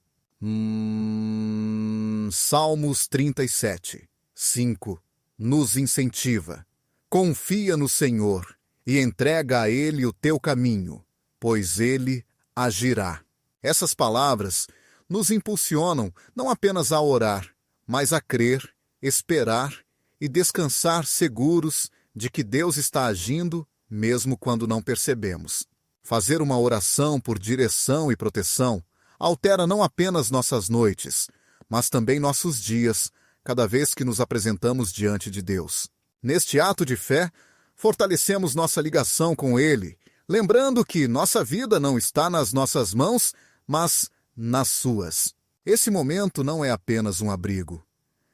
Salmos 37:5 nos incentiva. Confia no Senhor e entrega a Ele o teu caminho, pois Ele agirá. Essas palavras nos impulsionam não apenas a orar, mas a crer, esperar e descansar seguros de que Deus está agindo mesmo quando não percebemos. Fazer uma oração por direção e proteção altera não apenas nossas noites, mas também nossos dias, cada vez que nos apresentamos diante de Deus. Neste ato de fé, fortalecemos nossa ligação com Ele, lembrando que nossa vida não está nas nossas mãos, mas nas suas. Esse momento não é apenas um abrigo.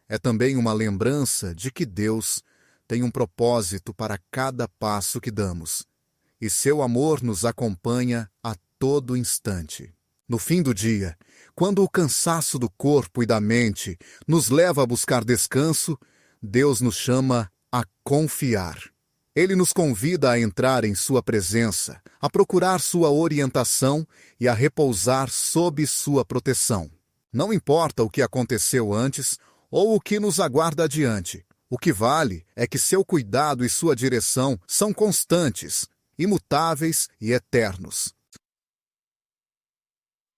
É também uma lembrança de que Deus tem um propósito para cada passo que damos, e seu amor nos acompanha a todo instante. No fim do dia, quando o cansaço do corpo e da mente nos leva a buscar descanso, Deus nos chama a confiar. Ele nos convida a entrar em sua presença, a procurar sua orientação e a repousar sob sua proteção. Não importa o que aconteceu antes ou o que nos aguarda adiante. O que vale é que seu cuidado e sua direção são constantes, imutáveis e eternos.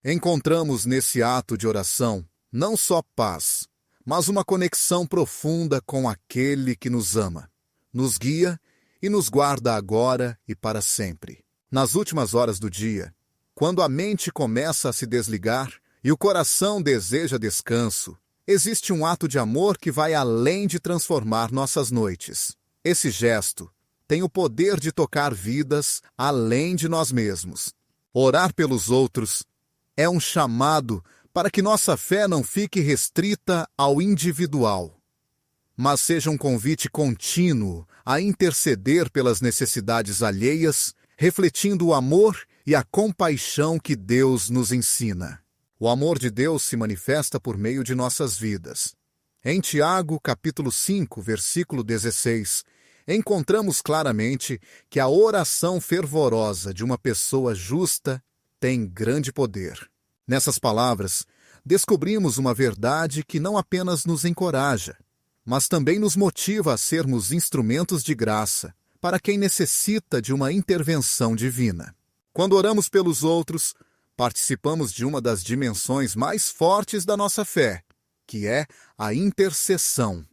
Encontramos nesse ato de oração não só paz, mas uma conexão profunda com aquele que nos ama, nos guia e nos guarda agora e para sempre. Nas últimas horas do dia, quando a mente começa a se desligar e o coração deseja descanso, existe um ato de amor que vai além de transformar nossas noites. Esse gesto tem o poder de tocar vidas além de nós mesmos. Orar pelos outros é um chamado para que nossa fé não fique restrita ao individual, mas seja um convite contínuo a interceder pelas necessidades alheias, refletindo o amor e a compaixão que Deus nos ensina. O amor de Deus se manifesta por meio de nossas vidas. Em Tiago, capítulo 5, versículo 16, encontramos claramente que a oração fervorosa de uma pessoa justa tem grande poder. Nessas palavras, descobrimos uma verdade que não apenas nos encoraja, mas também nos motiva a sermos instrumentos de graça para quem necessita de uma intervenção divina. Quando oramos pelos outros, participamos de uma das dimensões mais fortes da nossa fé, que é a intercessão.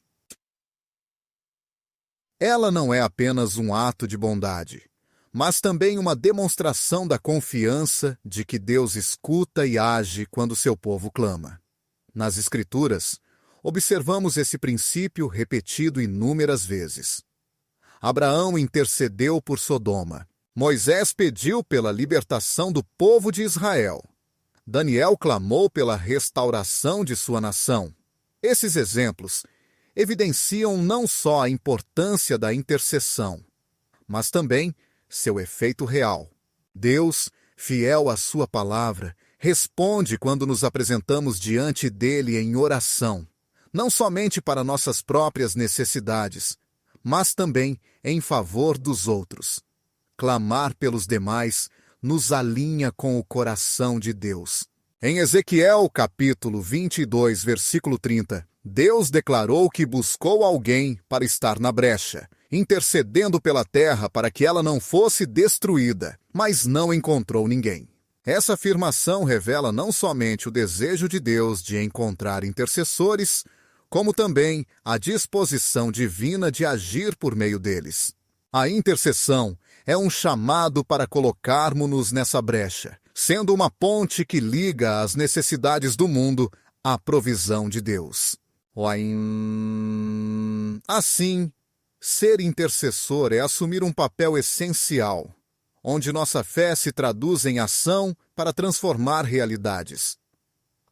Ela não é apenas um ato de bondade, mas também uma demonstração da confiança de que Deus escuta e age quando seu povo clama. Nas Escrituras, observamos esse princípio repetido inúmeras vezes. Abraão intercedeu por Sodoma. Moisés pediu pela libertação do povo de Israel. Daniel clamou pela restauração de sua nação. Esses exemplos evidenciam não só a importância da intercessão, mas também seu efeito real. Deus, fiel à sua palavra, responde quando nos apresentamos diante dele em oração, não somente para nossas próprias necessidades, mas também em favor dos outros. Clamar pelos demais nos alinha com o coração de Deus. Em Ezequiel, capítulo 22, versículo 30, Deus declarou que buscou alguém para estar na brecha, intercedendo pela terra para que ela não fosse destruída, mas não encontrou ninguém. Essa afirmação revela não somente o desejo de Deus de encontrar intercessores, como também a disposição divina de agir por meio deles. A intercessão é um chamado para colocarmos-nos nessa brecha, sendo uma ponte que liga as necessidades do mundo à provisão de Deus. Assim, ser intercessor é assumir um papel essencial, onde nossa fé se traduz em ação para transformar realidades.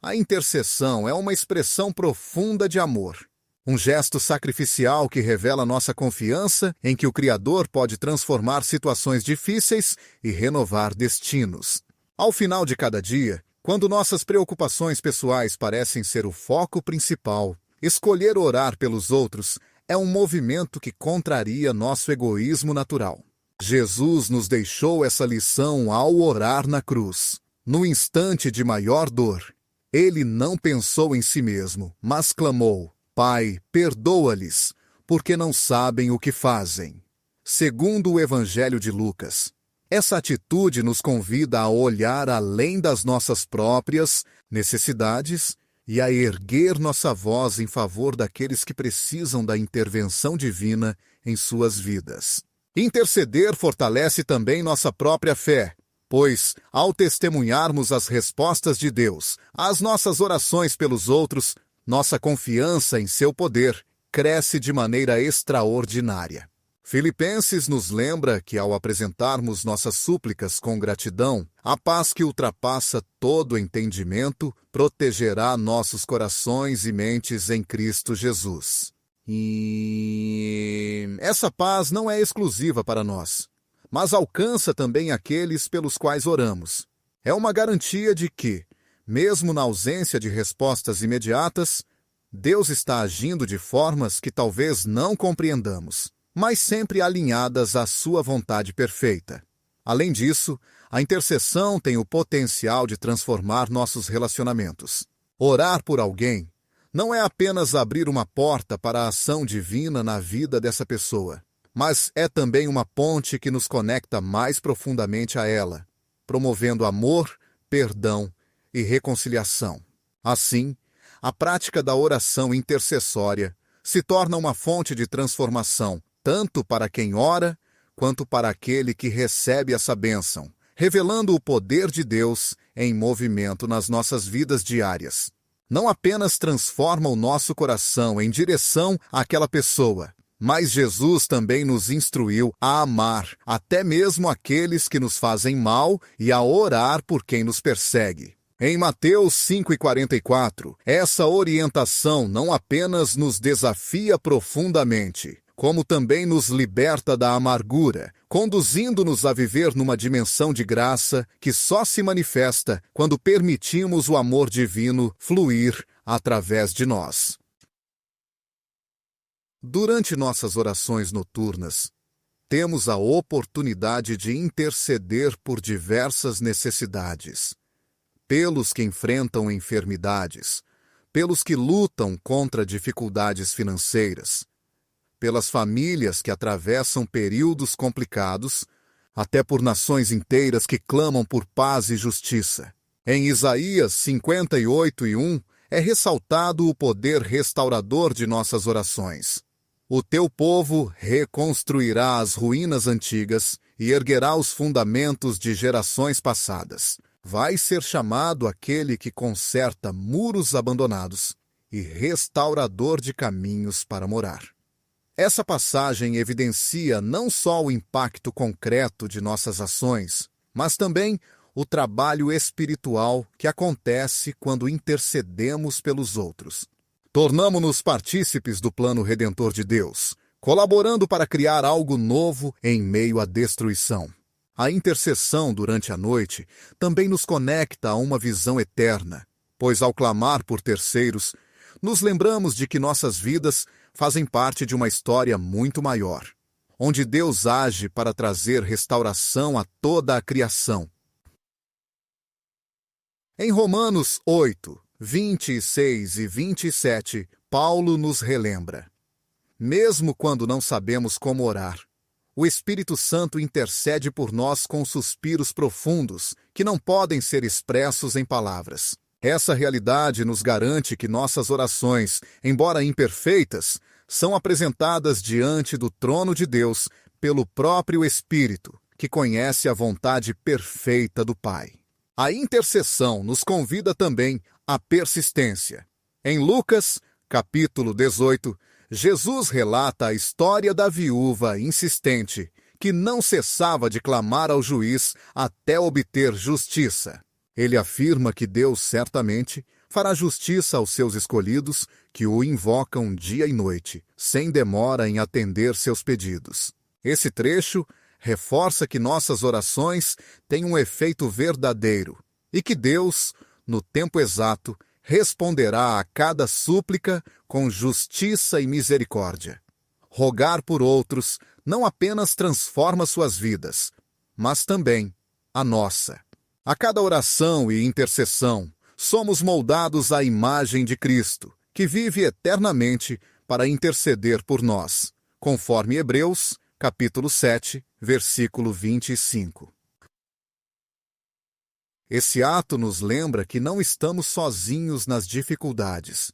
A intercessão é uma expressão profunda de amor, um gesto sacrificial que revela nossa confiança em que o Criador pode transformar situações difíceis e renovar destinos. Ao final de cada dia, quando nossas preocupações pessoais parecem ser o foco principal, escolher orar pelos outros é um movimento que contraria nosso egoísmo natural. Jesus nos deixou essa lição ao orar na cruz. No instante de maior dor, ele não pensou em si mesmo, mas clamou: Pai, perdoa-lhes, porque não sabem o que fazem. Segundo o Evangelho de Lucas, essa atitude nos convida a olhar além das nossas próprias necessidades e a erguer nossa voz em favor daqueles que precisam da intervenção divina em suas vidas. Interceder fortalece também nossa própria fé, pois, ao testemunharmos as respostas de Deus às nossas orações pelos outros, nossa confiança em seu poder cresce de maneira extraordinária. Filipenses nos lembra que, ao apresentarmos nossas súplicas com gratidão, a paz que ultrapassa todo entendimento protegerá nossos corações e mentes em Cristo Jesus. E essa paz não é exclusiva para nós, mas alcança também aqueles pelos quais oramos. É uma garantia de que, mesmo na ausência de respostas imediatas, Deus está agindo de formas que talvez não compreendamos, mas sempre alinhadas à sua vontade perfeita. Além disso, a intercessão tem o potencial de transformar nossos relacionamentos. Orar por alguém não é apenas abrir uma porta para a ação divina na vida dessa pessoa, mas é também uma ponte que nos conecta mais profundamente a ela, promovendo amor, perdão e reconciliação. Assim, a prática da oração intercessória se torna uma fonte de transformação, tanto para quem ora, quanto para aquele que recebe essa bênção, revelando o poder de Deus em movimento nas nossas vidas diárias. Não apenas transforma o nosso coração em direção àquela pessoa, mas Jesus também nos instruiu a amar até mesmo aqueles que nos fazem mal e a orar por quem nos persegue. Em Mateus 5,44, essa orientação não apenas nos desafia profundamente, como também nos liberta da amargura, conduzindo-nos a viver numa dimensão de graça que só se manifesta quando permitimos o amor divino fluir através de nós. Durante nossas orações noturnas, temos a oportunidade de interceder por diversas necessidades, pelos que enfrentam enfermidades, pelos que lutam contra dificuldades financeiras, pelas famílias que atravessam períodos complicados, até por nações inteiras que clamam por paz e justiça. Em Isaías 58:1 é ressaltado o poder restaurador de nossas orações. O teu povo reconstruirá as ruínas antigas e erguerá os fundamentos de gerações passadas. Vai ser chamado aquele que conserta muros abandonados e restaurador de caminhos para morar. Essa passagem evidencia não só o impacto concreto de nossas ações, mas também o trabalho espiritual que acontece quando intercedemos pelos outros. Tornamo-nos partícipes do plano redentor de Deus, colaborando para criar algo novo em meio à destruição. A intercessão durante a noite também nos conecta a uma visão eterna, pois ao clamar por terceiros, nos lembramos de que nossas vidas fazem parte de uma história muito maior, onde Deus age para trazer restauração a toda a criação. Em Romanos 8, 26 e 27, Paulo nos relembra: mesmo quando não sabemos como orar, o Espírito Santo intercede por nós com suspiros profundos que não podem ser expressos em palavras. Essa realidade nos garante que nossas orações, embora imperfeitas, são apresentadas diante do trono de Deus pelo próprio Espírito, que conhece a vontade perfeita do Pai. A intercessão nos convida também à persistência. Em Lucas, capítulo 18, Jesus relata a história da viúva insistente, que não cessava de clamar ao juiz até obter justiça. Ele afirma que Deus certamente fará justiça aos seus escolhidos que o invocam dia e noite, sem demora em atender seus pedidos. Esse trecho reforça que nossas orações têm um efeito verdadeiro e que Deus, no tempo exato, responderá a cada súplica com justiça e misericórdia. Rogar por outros não apenas transforma suas vidas, mas também a nossa. A cada oração e intercessão, somos moldados à imagem de Cristo, que vive eternamente para interceder por nós, conforme Hebreus, capítulo 7, versículo 25. Esse ato nos lembra que não estamos sozinhos nas dificuldades,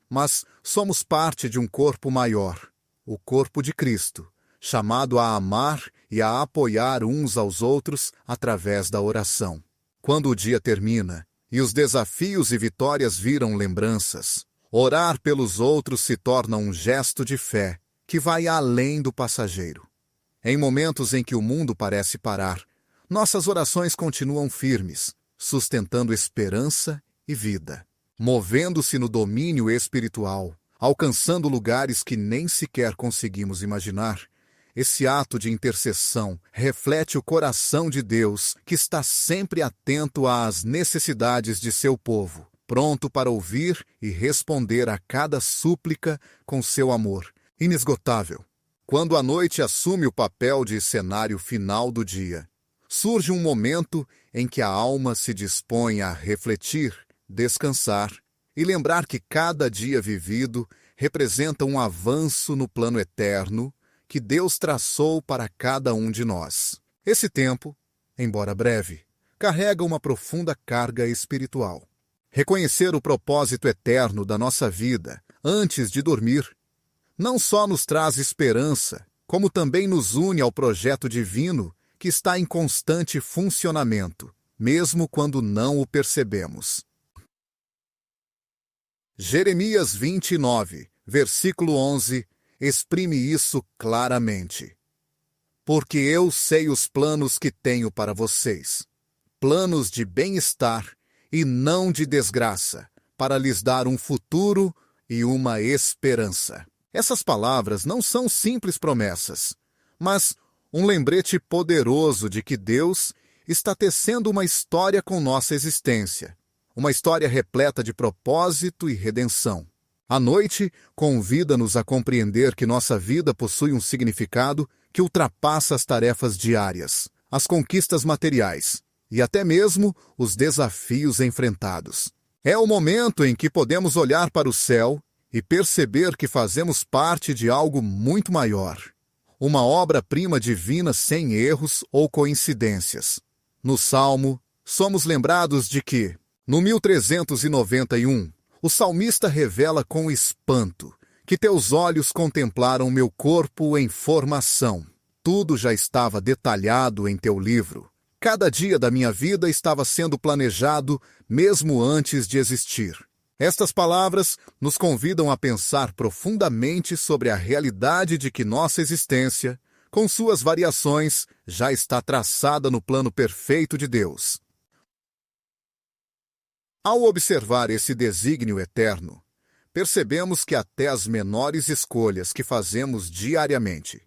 mas somos parte de um corpo maior, o corpo de Cristo, chamado a amar e a apoiar uns aos outros através da oração. Quando o dia termina e os desafios e vitórias viram lembranças, orar pelos outros se torna um gesto de fé que vai além do passageiro. Em momentos em que o mundo parece parar, nossas orações continuam firmes, sustentando esperança e vida, movendo-se no domínio espiritual, alcançando lugares que nem sequer conseguimos imaginar. Esse ato de intercessão reflete o coração de Deus, que está sempre atento às necessidades de seu povo, pronto para ouvir e responder a cada súplica com seu amor inesgotável. Quando a noite assume o papel de cenário final do dia, surge um momento em que a alma se dispõe a refletir, descansar e lembrar que cada dia vivido representa um avanço no plano eterno que Deus traçou para cada um de nós. Esse tempo, embora breve, carrega uma profunda carga espiritual. Reconhecer o propósito eterno da nossa vida antes de dormir não só nos traz esperança, como também nos une ao projeto divino que está em constante funcionamento, mesmo quando não o percebemos. Jeremias 29, versículo 11, exprime isso claramente. Porque eu sei os planos que tenho para vocês, planos de bem-estar e não de desgraça, para lhes dar um futuro e uma esperança. Essas palavras não são simples promessas, mas um lembrete poderoso de que Deus está tecendo uma história com nossa existência, uma história repleta de propósito e redenção. A noite convida-nos a compreender que nossa vida possui um significado que ultrapassa as tarefas diárias, as conquistas materiais e até mesmo os desafios enfrentados. É o momento em que podemos olhar para o céu e perceber que fazemos parte de algo muito maior, uma obra-prima divina sem erros ou coincidências. No Salmo, somos lembrados de que, no 1391, o salmista revela com espanto que teus olhos contemplaram meu corpo em formação. Tudo já estava detalhado em teu livro. Cada dia da minha vida estava sendo planejado mesmo antes de existir. Estas palavras nos convidam a pensar profundamente sobre a realidade de que nossa existência, com suas variações, já está traçada no plano perfeito de Deus. Ao observar esse desígnio eterno, percebemos que até as menores escolhas que fazemos diariamente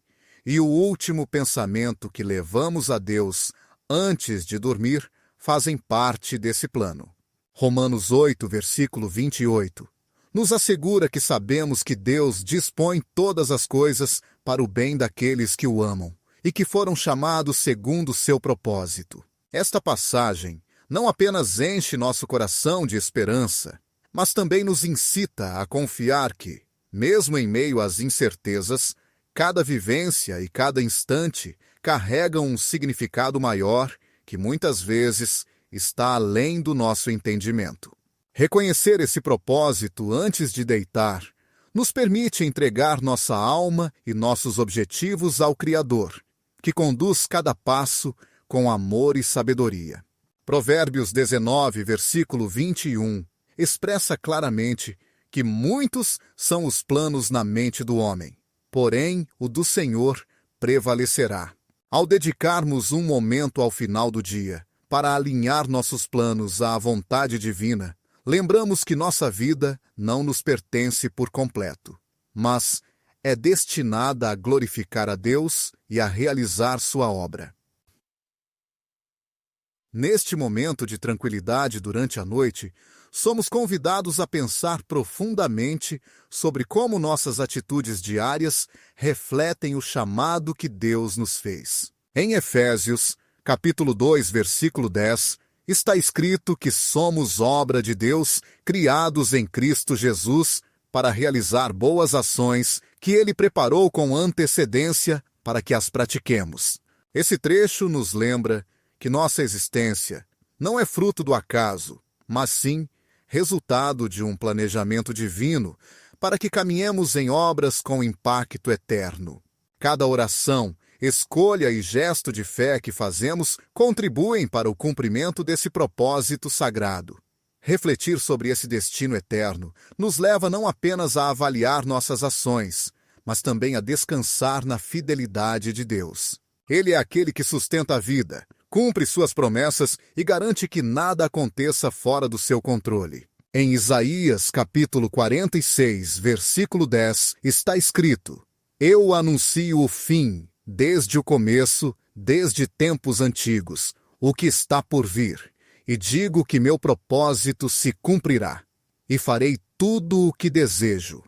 e o último pensamento que levamos a Deus antes de dormir fazem parte desse plano. Romanos 8, versículo 28, nos assegura que sabemos que Deus dispõe todas as coisas para o bem daqueles que o amam e que foram chamados segundo o seu propósito. Esta passagem não apenas enche nosso coração de esperança, mas também nos incita a confiar que, mesmo em meio às incertezas, cada vivência e cada instante carregam um significado maior que muitas vezes está além do nosso entendimento. Reconhecer esse propósito antes de deitar nos permite entregar nossa alma e nossos objetivos ao Criador, que conduz cada passo com amor e sabedoria. Provérbios 19, versículo 21, expressa claramente que muitos são os planos na mente do homem, porém o do Senhor prevalecerá. Ao dedicarmos um momento ao final do dia para alinhar nossos planos à vontade divina, lembramos que nossa vida não nos pertence por completo, mas é destinada a glorificar a Deus e a realizar sua obra. Neste momento de tranquilidade durante a noite, somos convidados a pensar profundamente sobre como nossas atitudes diárias refletem o chamado que Deus nos fez. Em Efésios, capítulo 2, versículo 10, está escrito que somos obra de Deus, criados em Cristo Jesus, para realizar boas ações que Ele preparou com antecedência para que as pratiquemos. Esse trecho nos lembra que nossa existência não é fruto do acaso, mas sim resultado de um planejamento divino para que caminhemos em obras com impacto eterno. Cada oração, escolha e gesto de fé que fazemos contribuem para o cumprimento desse propósito sagrado. Refletir sobre esse destino eterno nos leva não apenas a avaliar nossas ações, mas também a descansar na fidelidade de Deus. Ele é aquele que sustenta a vida, cumpre suas promessas e garante que nada aconteça fora do seu controle. Em Isaías, capítulo 46, versículo 10, está escrito: Eu anuncio o fim, desde o começo, desde tempos antigos, o que está por vir, e digo que meu propósito se cumprirá, e farei tudo o que desejo.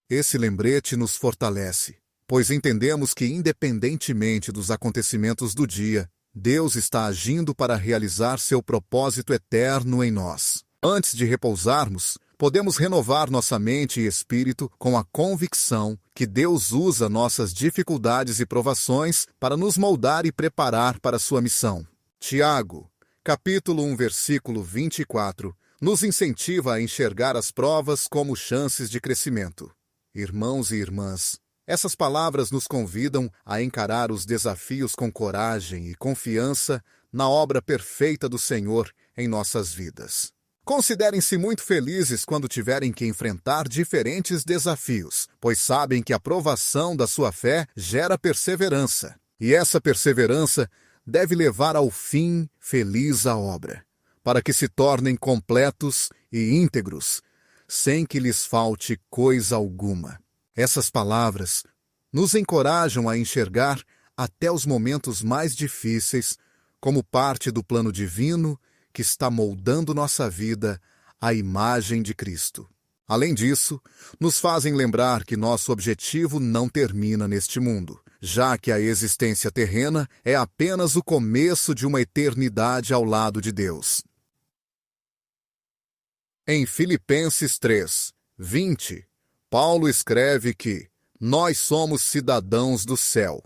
Esse lembrete nos fortalece, pois entendemos que, independentemente dos acontecimentos do dia, Deus está agindo para realizar seu propósito eterno em nós. Antes de repousarmos, podemos renovar nossa mente e espírito com a convicção que Deus usa nossas dificuldades e provações para nos moldar e preparar para sua missão. Tiago, capítulo 1, versículo 24, nos incentiva a enxergar as provas como chances de crescimento. Irmãos e irmãs, essas palavras nos convidam a encarar os desafios com coragem e confiança na obra perfeita do Senhor em nossas vidas. Considerem-se muito felizes quando tiverem que enfrentar diferentes desafios, pois sabem que a provação da sua fé gera perseverança. E essa perseverança deve levar ao fim feliz a obra, para que se tornem completos e íntegros, sem que lhes falte coisa alguma. Essas palavras nos encorajam a enxergar até os momentos mais difíceis como parte do plano divino que está moldando nossa vida à imagem de Cristo. Além disso, nos fazem lembrar que nosso objetivo não termina neste mundo, já que a existência terrena é apenas o começo de uma eternidade ao lado de Deus. Em Filipenses 3, 20, Paulo escreve que nós somos cidadãos do céu,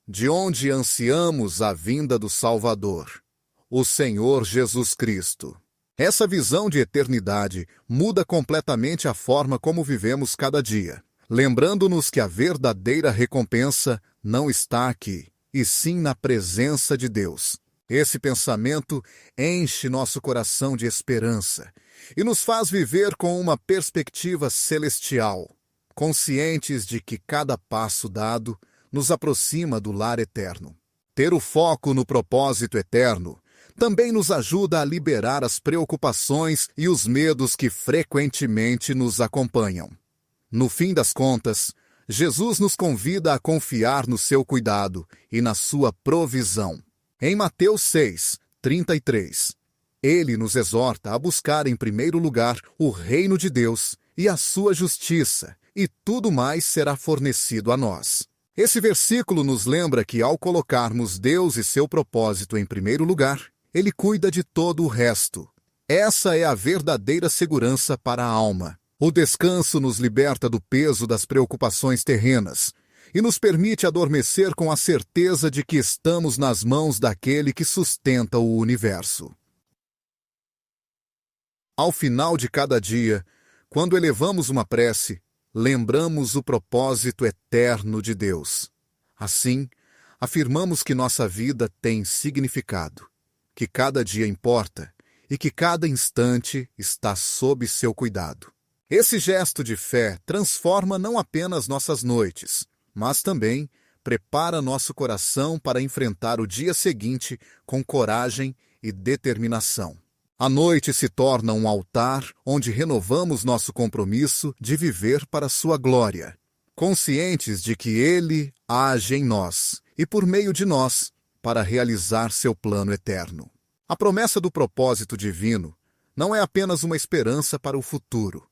de onde ansiamos a vinda do Salvador, o Senhor Jesus Cristo. Essa visão de eternidade muda completamente a forma como vivemos cada dia, lembrando-nos que a verdadeira recompensa não está aqui, e sim na presença de Deus. Esse pensamento enche nosso coração de esperança e nos faz viver com uma perspectiva celestial, conscientes de que cada passo dado nos aproxima do lar eterno. Ter o foco no propósito eterno também nos ajuda a liberar as preocupações e os medos que frequentemente nos acompanham. No fim das contas, Jesus nos convida a confiar no seu cuidado e na sua provisão. Em Mateus 6, 33, ele nos exorta a buscar em primeiro lugar o reino de Deus e a sua justiça, e tudo mais será fornecido a nós. Esse versículo nos lembra que, ao colocarmos Deus e seu propósito em primeiro lugar, Ele cuida de todo o resto. Essa é a verdadeira segurança para a alma. O descanso nos liberta do peso das preocupações terrenas e nos permite adormecer com a certeza de que estamos nas mãos daquele que sustenta o universo. Ao final de cada dia, quando elevamos uma prece, lembramos o propósito eterno de Deus. Assim, afirmamos que nossa vida tem significado, que cada dia importa e que cada instante está sob seu cuidado. Esse gesto de fé transforma não apenas nossas noites, mas também prepara nosso coração para enfrentar o dia seguinte com coragem e determinação. A noite se torna um altar onde renovamos nosso compromisso de viver para sua glória, conscientes de que Ele age em nós e por meio de nós para realizar seu plano eterno. A promessa do propósito divino não é apenas uma esperança para o futuro,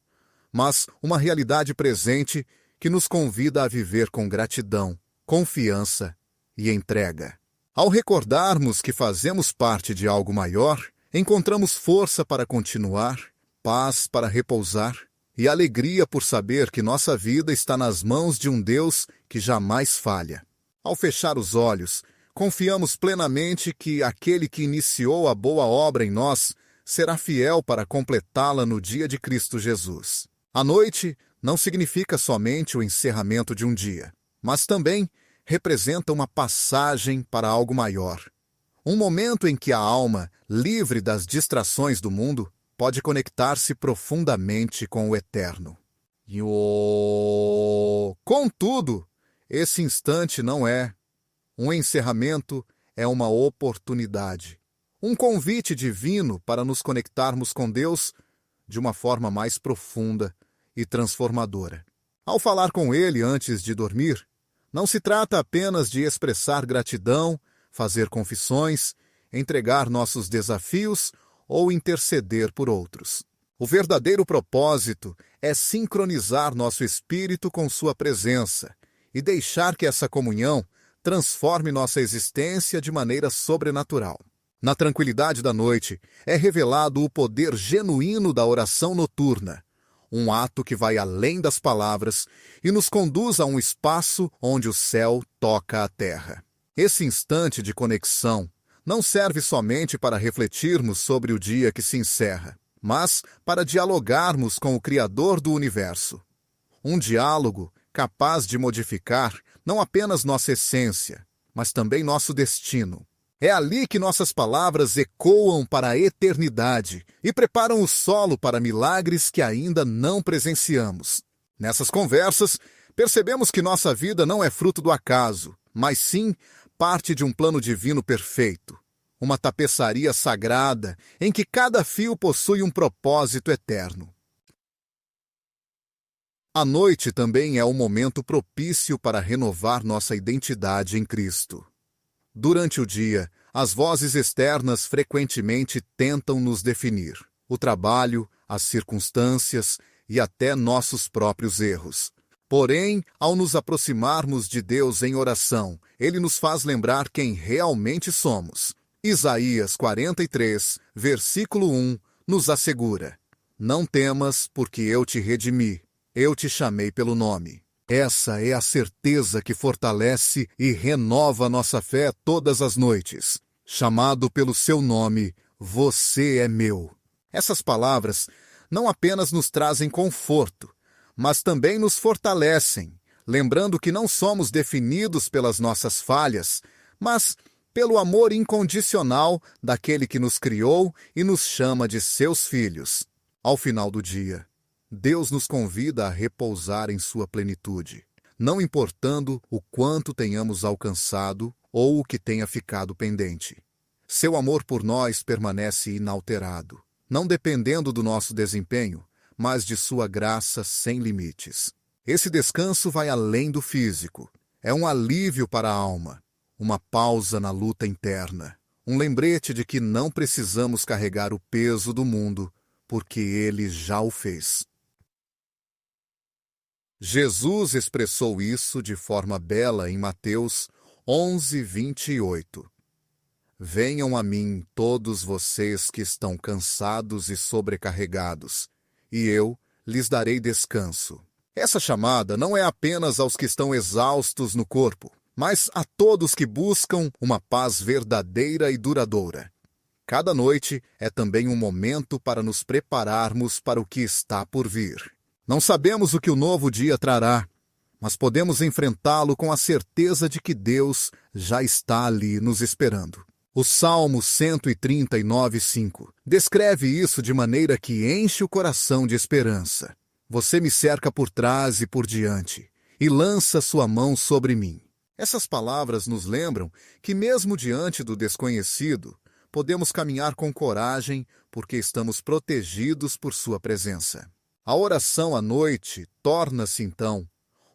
mas uma realidade presente que nos convida a viver com gratidão, confiança e entrega. Ao recordarmos que fazemos parte de algo maior, encontramos força para continuar, paz para repousar e alegria por saber que nossa vida está nas mãos de um Deus que jamais falha. Ao fechar os olhos, confiamos plenamente que aquele que iniciou a boa obra em nós será fiel para completá-la no dia de Cristo Jesus. A noite não significa somente o encerramento de um dia, mas também representa uma passagem para algo maior. Um momento em que a alma, livre das distrações do mundo, pode conectar-se profundamente com o eterno. Contudo, esse instante não é um encerramento, é uma oportunidade. Um convite divino para nos conectarmos com Deus de uma forma mais profunda e transformadora. Ao falar com Ele antes de dormir, não se trata apenas de expressar gratidão, fazer confissões, entregar nossos desafios ou interceder por outros. O verdadeiro propósito é sincronizar nosso espírito com sua presença e deixar que essa comunhão transforme nossa existência de maneira sobrenatural. Na tranquilidade da noite, é revelado o poder genuíno da oração noturna, um ato que vai além das palavras e nos conduz a um espaço onde o céu toca a terra. Esse instante de conexão não serve somente para refletirmos sobre o dia que se encerra, mas para dialogarmos com o Criador do Universo. Um diálogo capaz de modificar não apenas nossa essência, mas também nosso destino. É ali que nossas palavras ecoam para a eternidade e preparam o solo para milagres que ainda não presenciamos. Nessas conversas, percebemos que nossa vida não é fruto do acaso, mas sim parte de um plano divino perfeito, uma tapeçaria sagrada em que cada fio possui um propósito eterno. A noite também é um momento propício para renovar nossa identidade em Cristo. Durante o dia, as vozes externas frequentemente tentam nos definir. O trabalho, as circunstâncias e até nossos próprios erros. Porém, ao nos aproximarmos de Deus em oração, Ele nos faz lembrar quem realmente somos. Isaías 43, versículo 1, nos assegura: Não temas, porque eu te redimi, eu te chamei pelo nome. Essa é a certeza que fortalece e renova nossa fé todas as noites. Chamado pelo seu nome, você é meu. Essas palavras não apenas nos trazem conforto, mas também nos fortalecem, lembrando que não somos definidos pelas nossas falhas, mas pelo amor incondicional daquele que nos criou e nos chama de seus filhos. Ao final do dia, Deus nos convida a repousar em sua plenitude, não importando o quanto tenhamos alcançado ou o que tenha ficado pendente. Seu amor por nós permanece inalterado, não dependendo do nosso desempenho, mas de sua graça sem limites. Esse descanso vai além do físico. É um alívio para a alma, uma pausa na luta interna, um lembrete de que não precisamos carregar o peso do mundo, porque Ele já o fez. Jesus expressou isso de forma bela em Mateus 11:28. Venham a mim todos vocês que estão cansados e sobrecarregados, e eu lhes darei descanso. Essa chamada não é apenas aos que estão exaustos no corpo, mas a todos que buscam uma paz verdadeira e duradoura. Cada noite é também um momento para nos prepararmos para o que está por vir. Não sabemos o que o novo dia trará, mas podemos enfrentá-lo com a certeza de que Deus já está ali nos esperando. O Salmo 139:5 descreve isso de maneira que enche o coração de esperança. Você me cerca por trás e por diante, e lança sua mão sobre mim. Essas palavras nos lembram que mesmo diante do desconhecido, podemos caminhar com coragem porque estamos protegidos por sua presença. A oração à noite torna-se, então,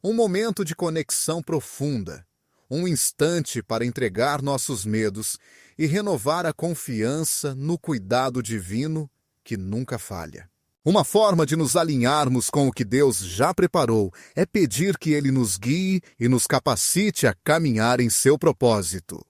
um momento de conexão profunda, um instante para entregar nossos medos e renovar a confiança no cuidado divino que nunca falha. Uma forma de nos alinharmos com o que Deus já preparou é pedir que Ele nos guie e nos capacite a caminhar em seu propósito.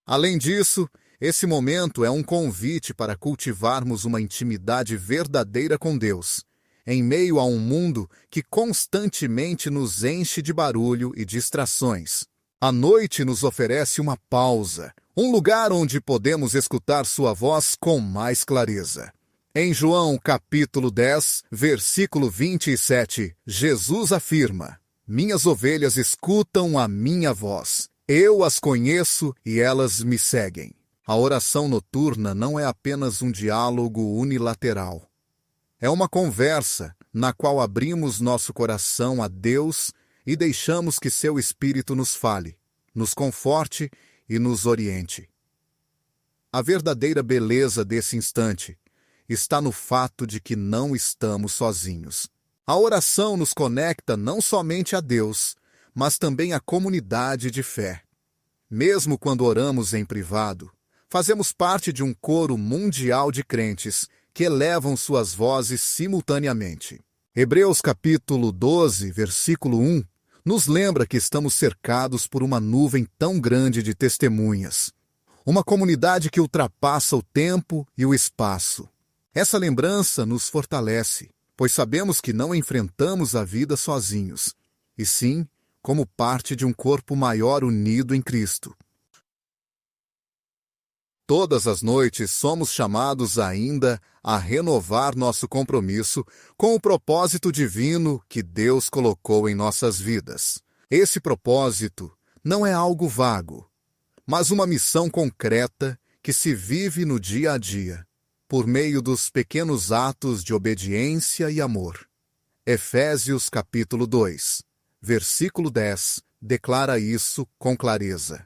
Além disso, esse momento é um convite para cultivarmos uma intimidade verdadeira com Deus, em meio a um mundo que constantemente nos enche de barulho e distrações. A noite nos oferece uma pausa, um lugar onde podemos escutar sua voz com mais clareza. Em João capítulo 10, versículo 27, Jesus afirma: Minhas ovelhas escutam a minha voz. Eu as conheço e elas me seguem. A oração noturna não é apenas um diálogo unilateral. É uma conversa na qual abrimos nosso coração a Deus e deixamos que seu Espírito nos fale, nos conforte e nos oriente. A verdadeira beleza desse instante está no fato de que não estamos sozinhos. A oração nos conecta não somente a Deus, mas também à comunidade de fé. Mesmo quando oramos em privado, fazemos parte de um coro mundial de crentes que elevam suas vozes simultaneamente. Hebreus capítulo 12, versículo 1, nos lembra que estamos cercados por uma nuvem tão grande de testemunhas. Uma comunidade que ultrapassa o tempo e o espaço. Essa lembrança nos fortalece, pois sabemos que não enfrentamos a vida sozinhos, e sim como parte de um corpo maior unido em Cristo. Todas as noites somos chamados ainda a renovar nosso compromisso com o propósito divino que Deus colocou em nossas vidas. Esse propósito não é algo vago, mas uma missão concreta que se vive no dia a dia, por meio dos pequenos atos de obediência e amor. Efésios capítulo 2, versículo 10, declara isso com clareza.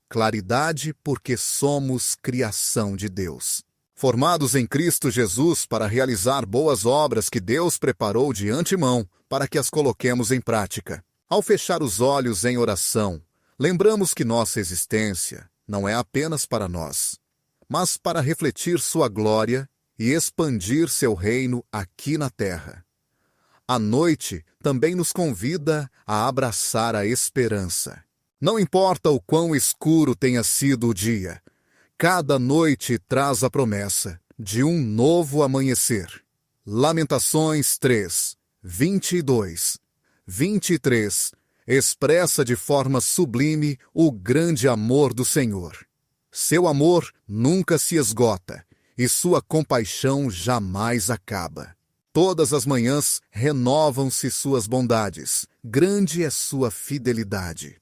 Claridade porque somos criação de Deus. Formados em Cristo Jesus para realizar boas obras que Deus preparou de antemão para que as coloquemos em prática. Ao fechar os olhos em oração, lembramos que nossa existência não é apenas para nós, mas para refletir sua glória e expandir seu reino aqui na terra. A noite também nos convida a abraçar a esperança. Não importa o quão escuro tenha sido o dia, cada noite traz a promessa de um novo amanhecer. Lamentações 3, 22, 23 expressa de forma sublime o grande amor do Senhor. Seu amor nunca se esgota e sua compaixão jamais acaba. Todas as manhãs renovam-se suas bondades, grande é sua fidelidade.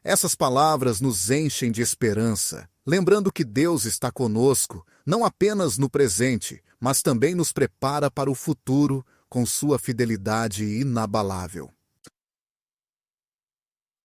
Essas palavras nos enchem de esperança, lembrando que Deus está conosco, não apenas no presente, mas também nos prepara para o futuro com sua fidelidade inabalável.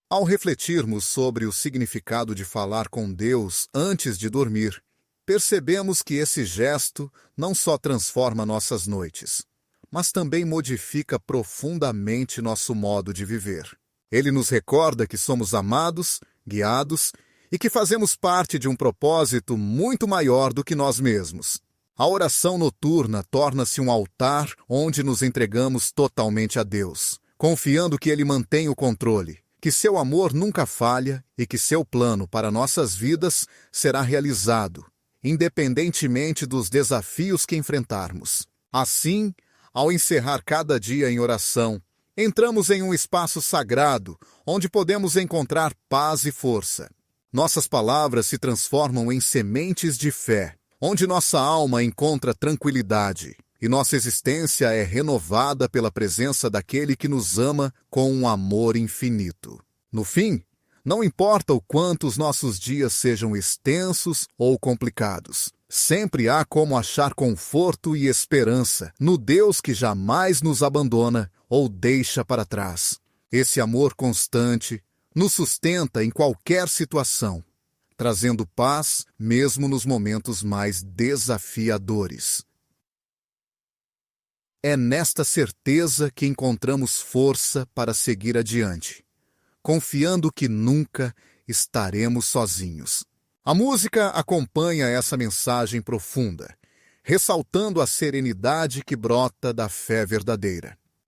Ao refletirmos sobre o significado de falar com Deus antes de dormir, percebemos que esse gesto não só transforma nossas noites, mas também modifica profundamente nosso modo de viver. Ele nos recorda que somos amados, guiados e que fazemos parte de um propósito muito maior do que nós mesmos. A oração noturna torna-se um altar onde nos entregamos totalmente a Deus, confiando que Ele mantém o controle, que seu amor nunca falha e que seu plano para nossas vidas será realizado, independentemente dos desafios que enfrentarmos. Assim, ao encerrar cada dia em oração, entramos em um espaço sagrado, onde podemos encontrar paz e força. Nossas palavras se transformam em sementes de fé, onde nossa alma encontra tranquilidade e nossa existência é renovada pela presença daquele que nos ama com um amor infinito. No fim, não importa o quanto os nossos dias sejam extensos ou complicados, sempre há como achar conforto e esperança no Deus que jamais nos abandona ou deixa para trás. Esse amor constante nos sustenta em qualquer situação, trazendo paz mesmo nos momentos mais desafiadores. É nesta certeza que encontramos força para seguir adiante, confiando que nunca estaremos sozinhos. A música acompanha essa mensagem profunda, ressaltando a serenidade que brota da fé verdadeira.